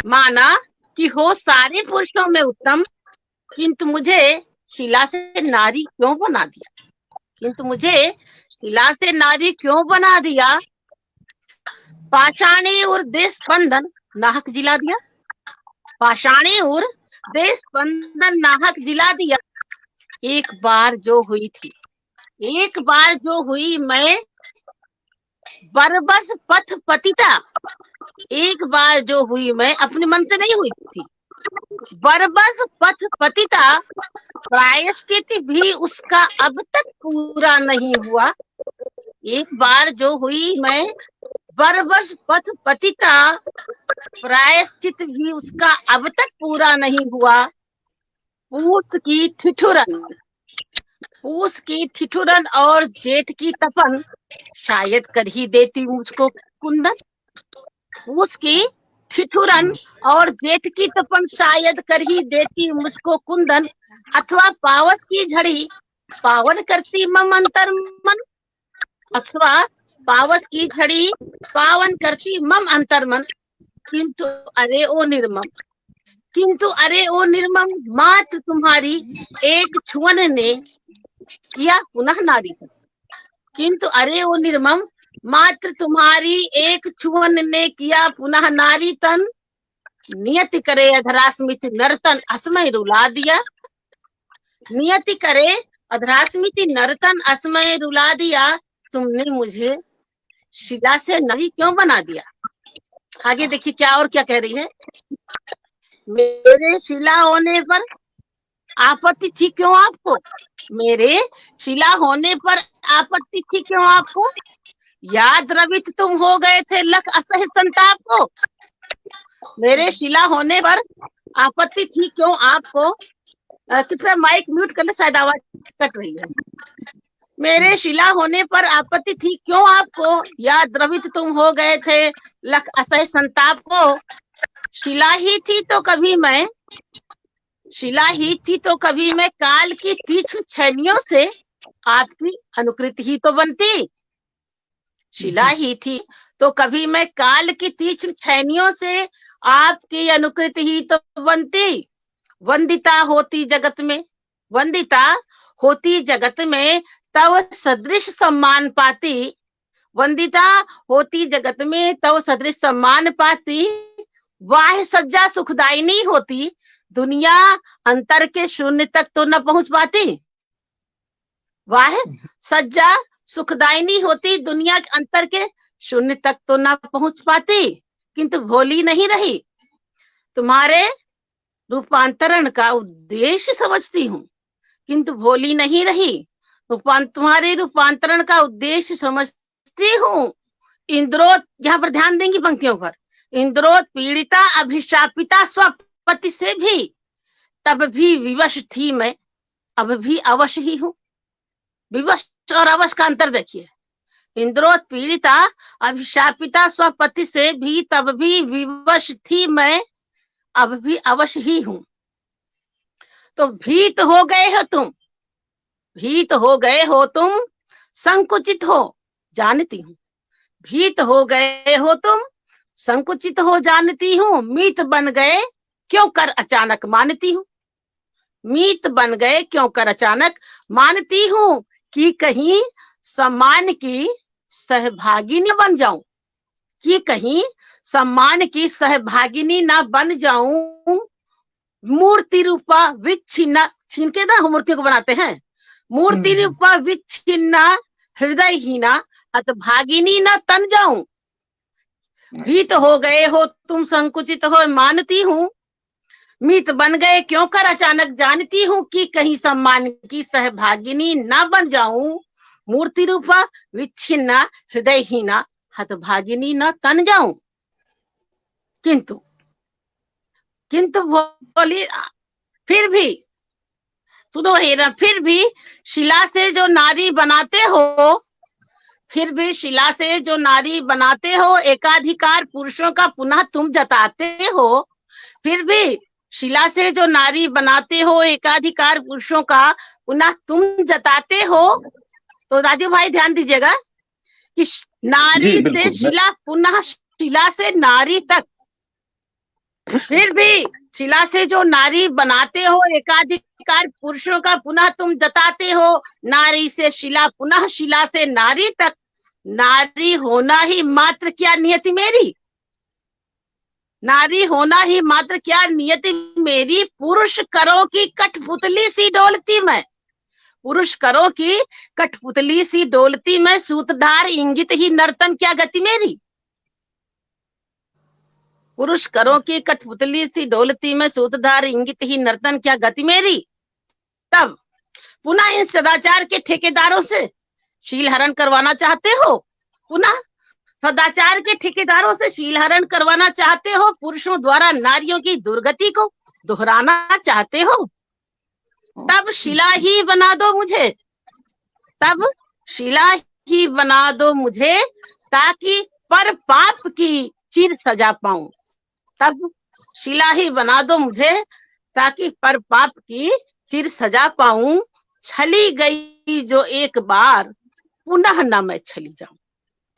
माना कि हो सारे पुरुषों में उत्तम, किंतु मुझे शीला से नारी क्यों बना दिया, किंतु मुझे शीला से नारी क्यों बना दिया, पाषाणी और देश बंधन नाहक जिला दिया, पाषाणी और देश बंधन नाहक जिला दिया। एक बार जो हुई थी, एक बार जो हुई मैं बरबस पथ पतिता, एक बार जो हुई मैं अपने मन से नहीं हुई थी, बरबस पथ पतिता, प्रायश्चित भी उसका अब तक पूरा नहीं हुआ। एक बार जो हुई मैं बरबस पथ पतिता, प्रायश्चित भी उसका अब तक पूरा नहीं हुआ। पूस की ठिठुरन, पूस की ठिठुरन और जेठ की तपन शायद कर ही देती मुझको कुंदन। पूस की ठिठुरन और जेठ की तपन शायद कर ही देती मुझको कुंदन, अथवा पावस की झड़ी पावन करती मम अंतर मन, अथवा पावस की झड़ी पावन करती मम अंतर मन। किंतु अरे ओ निर्मम, किंतु अरे ओ निर्मम, मात्र तुम्हारी एक छुअन ने किया पुनः नारी तन। किंतु अरे ओ निर्मम, मात्र तुम्हारी एक छुअन ने किया पुनः नारी तन। नियति करे अधरास्मित नर्तन असमय रुला दिया, नियति करे अधरास्मित नर्तन असमय रुला दिया, तुमने मुझे शिला से नारी क्यों बना दिया। आगे देखिए क्या और क्या कह रही है। मेरे शिला होने पर आपत्ति थी क्यों आपको, मेरे शिला होने पर आपत्ति थी क्यों आपको, या द्रवित तुम हो गए थे लख असह संताप को। मेरे शिला होने पर आपत्ति थी क्यों आपको, कृपया माइक म्यूट कर ले, शायद आवाज कट रही है। मेरे शिला होने पर आपत्ति थी क्यों आपको, या द्रवित तुम हो गए थे लख असह संताप को। शिला ही थी तो कभी मैं, शिला ही थी तो कभी मैं काल की तीक्ष्ण छैनियों से आपकी अनुकृति ही तो बनती। शिला ही थी तो कभी मैं काल की तीक्ष्ण छैनियों से आपकी अनुकृति ही तो बनती। वंदिता होती जगत में, वंदिता होती जगत में तव सदृश सम्मान पाती, वंदिता होती जगत में तव सदृश सम्मान पाती। वाह सज्जा सुखदायिनी होती, दुनिया अंतर के शून्य तक तो न पहुंच पाती। वाह सज्जा सुखदायिनी होती, दुनिया के अंतर के शून्य तक तो न पहुंच पाती, किंतु भोली नहीं रही। तुम्हारे रूपांतरण का उद्देश्य समझती हूँ, किंतु भोली नहीं रही। तुम्हारे रूपांतरण का उद्देश्य समझती हूँ। इंद्रोत, यहाँ पर ध्यान देंगी पंक्तियों पर। इंद्रोत पीड़िता अभिशापिता स्वपति से भी तब भी विवश थी मैं, अब भी अवश्य ही हूँ। विवश और अवश्य का अंतर देखिए। इंद्रोत पीड़िता अभिशापिता स्वपति से भी तब भी विवश थी मैं, अब भी अवश्य ही हूँ। तो भीत हो गए हो तुम, भीत हो गए हो तुम, संकुचित हो जानती हूँ। भीत हो गए हो तुम, संकुचित हो जानती हूँ। मीत बन गए क्यों कर अचानक मानती हूँ, मीत बन गए क्यों कर अचानक मानती हूँ। कि कहीं सम्मान की सहभागिनी बन जाऊं, कि कहीं सम्मान की सहभागिनी ना बन जाऊं। मूर्ति रूपा विच्छिन्ना, छीन के ना मूर्ति को बनाते हैं, मूर्ति रूपा विच्छिन्ना हृदयहीना हतभागिनी न तन जाऊं। भीत हो गए हो तुम, संकुचित हो मानती हूँ। मीत बन गए क्यों कर अचानक जानती हूँ। कि कहीं सम्मान की सहभागिनी ना बन जाऊं। मूर्ति रूपा विच्छिन्ना हृदयहीना हतभागिनी न तन जाऊं। किंतु किंतु बोली फिर भी सुनो हेरा, फिर भी शिला से जो नारी बनाते हो, फिर भी शिला से जो नारी बनाते हो, एकाधिकार पुरुषों का पुनः तुम जताते हो। फिर भी शिला से जो नारी बनाते हो, एकाधिकार पुरुषों का पुनः तुम जताते हो। तो राजीव भाई ध्यान दीजिएगा कि नारी से शिला, पुनः शिला से नारी तक, फिर भी शिला से जो नारी बनाते हो, एकाधिकार पुरुषों का पुनः तुम जताते हो। नारी से शिला, पुनः शिला से नारी तक, नारी होना ही मात्र क्या नियति मेरी, नारी होना ही मात्र क्या नियति मेरी। पुरुष करों की कठपुतली सी डोलती मैं, पुरुष करों की कठपुतली सी डोलती मैं। सूत्रधार इंगित ही नर्तन क्या गति मेरी, पुरुष करों की कठपुतली सी डोलती मैं। सूत्रधार इंगित ही नर्तन क्या गति मेरी। तब पुनः इन सदाचार के ठेकेदारों से शील हरण करवाना चाहते हो, पुनः सदाचार के ठेकेदारों से शील हरण करवाना चाहते हो। पुरुषों द्वारा नारियों की दुर्गति को दोहराना चाहते हो। तब शिला ही बना दो मुझे, तब शिला ही बना दो मुझे, ताकि पर पाप की चिर सजा पाऊं, तब शिला ही बना दो मुझे, ताकि पर पाप की चिर सजा पाऊं। छली गई जो एक बार, पुनः ना मैं छली जाऊं,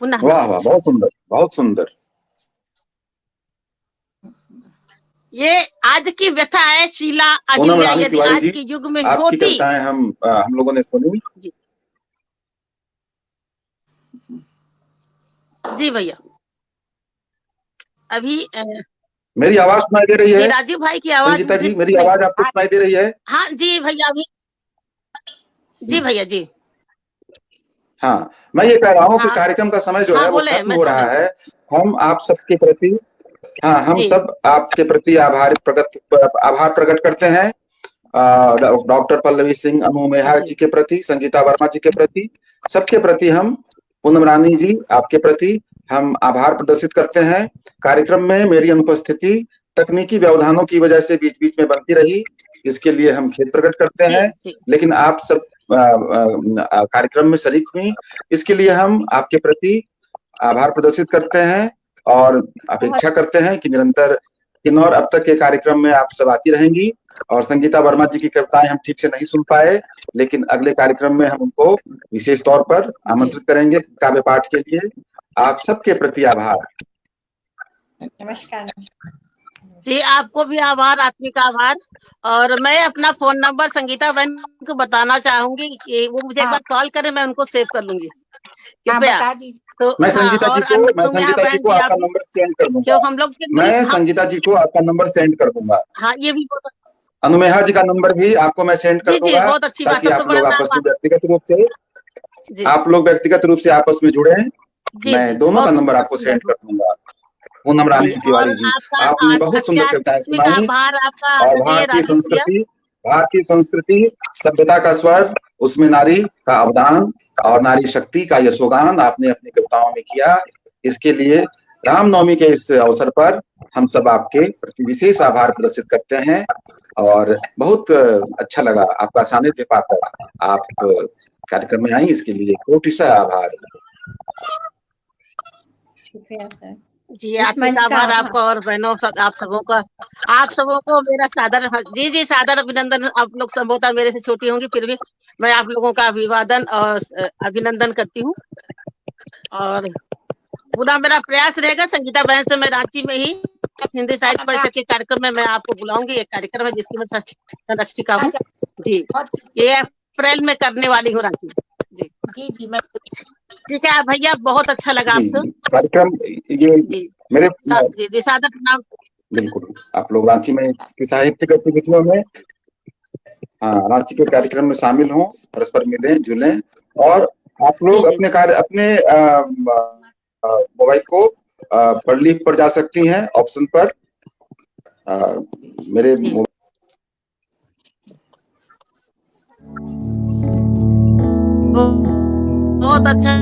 पुनः ना वाह वाह, बहुत सुंदर, बहुत सुंदर। ये आज की व्यथा है शीला पूनम अहिल्या, रानी यदि तिवारी आज जी, के युग में आपकी होती। कविताएं हम लोगों ने सुनी। जी भैया, अभी मेरी आवाज सुनाई दे रही जी है राजीव भाई की आवाज संगीता मुझे जी? मेरी नहीं। आवाज आपको सुनाई दे रही है? हाँ जी भैया, अभी जी भैया जी। हाँ, मैं ये कह रहा हूँ कि हाँ कार्यक्रम का समय जो हाँ, है वो बोले, खत्म मैं हो सुन रहा रही है। हम आप सबके प्रति, हाँ, हम जी सब आपके प्रति आभार प्रकट करते हैं। डॉक्टर पल्लवी सिंह, अनु मेहर जी जी के प्रति, संगीता वर्मा जी के प्रति, सबके प्रति हम, पूनम रानी जी आपके प्रति हम आभार प्रदर्शित करते हैं। कार्यक्रम में मेरी अनुपस्थिति तकनीकी व्यवधानों की वजह से बीच बीच में बनती रही, इसके लिए हम खेद प्रकट करते जी हैं। जी लेकिन आप सब कार्यक्रम में शरीक हुई, इसके लिए हम आपके प्रति आभार प्रदर्शित करते हैं और अपेक्षा करते हैं कि निरंतर किन्नौर अब तक के कार्यक्रम में आप सब आती रहेंगी। और संगीता वर्मा जी की कविताएं हम ठीक से नहीं सुन पाए, लेकिन अगले कार्यक्रम में हम उनको विशेष तौर पर जी आमंत्रित करेंगे काव्य पाठ के लिए। आप सबके प्रति आभार। नमस्कार। जी, आपको भी आभार, आत्मिक आभार। और मैं अपना फोन नंबर संगीता बहन को बताना चाहूंगी कि वो मुझे एक बार कॉल करें, मैं उनको सेव कर लूंगी कृपया। बता दीजिए। तो मैं हाँ, संगीता जी और को अनुमेहा बहन जी आपका आप, नंबर सेंड कर दूंगा। क्यों हम लोग के मैं हाँ, संगीता जी को आपका नंबर सेंड कर दूंगा। हाँ ये भी बहुत, अनुमेहा जी का नंबर भी आपको मैं सेंड कर जी जी दूंगा, बहुत अच्छी बात, ताकि तब तो आप बड़ा लोग आपस नाम में व्यक्तिगत रूप से जी आपस में जुड़े। जी मैं जी, दोनों का बहुत नंबर बहुत आपको सुंदर। सेंड कर दूंगा। पूनम रानी जी, और तिवारी जी, आपका आपने बहुत सुंदर कविताएं आध्यात्मिक सुनाई। आभार आपका और आदरणीय राजीव भैया। भारतीय संस्कृति, सभ्यता का स्वर, उसमें नारी का अवदान और नारी शक्ति का यशोगान आपने अपनी कविताओं में किया। इसके लिए रामनवमी के इस अवसर पर हम सब आपके प्रति विशेष आभार प्रदर्शित करते हैं और बहुत अच्छा लगा आपका सानिध्य पाकर। आप कार्यक्रम में आई, इसके लिए कोटिशः आभार। शुक्रिया सर। जी, आत्मिक आभार आपका और बहनों सब, आप सबों को मेरा सादर, जी जी सादर अभिनंदन। आप लोग संभवतः मेरे से छोटी होंगी, फिर भी मैं आप लोगों का अभिवादन और अभिनंदन करती हूँ। और पूरा मेरा प्रयास रहेगा संगीता बहन से मैं रांची में ही हिंदी साहित्य परिषद के कार्यक्रम में मैं आपको बुलाऊंगी। एक कार्यक्रम है जिसकी मैं संरक्षिका हूँ जी, ये अप्रैल में करने वाली हूँ रांची जी। जी जी, मैं ठीक है भैया, बहुत अच्छा लगा आपसे कार्यक्रम। ये जी मेरे जी जी, सादर प्रणाम। बिल्कुल, आप लोग रांची में इसकी साहित्य गतिविधियों में, हाँ, रांची के कार्यक्रम में शामिल हों, परस्पर मिलें जुलें। और आप लोग जी, अपने मोबाइल को पर लीफ पर जा सकती हैं, ऑप्शन पर मेरे बहुत अच्छा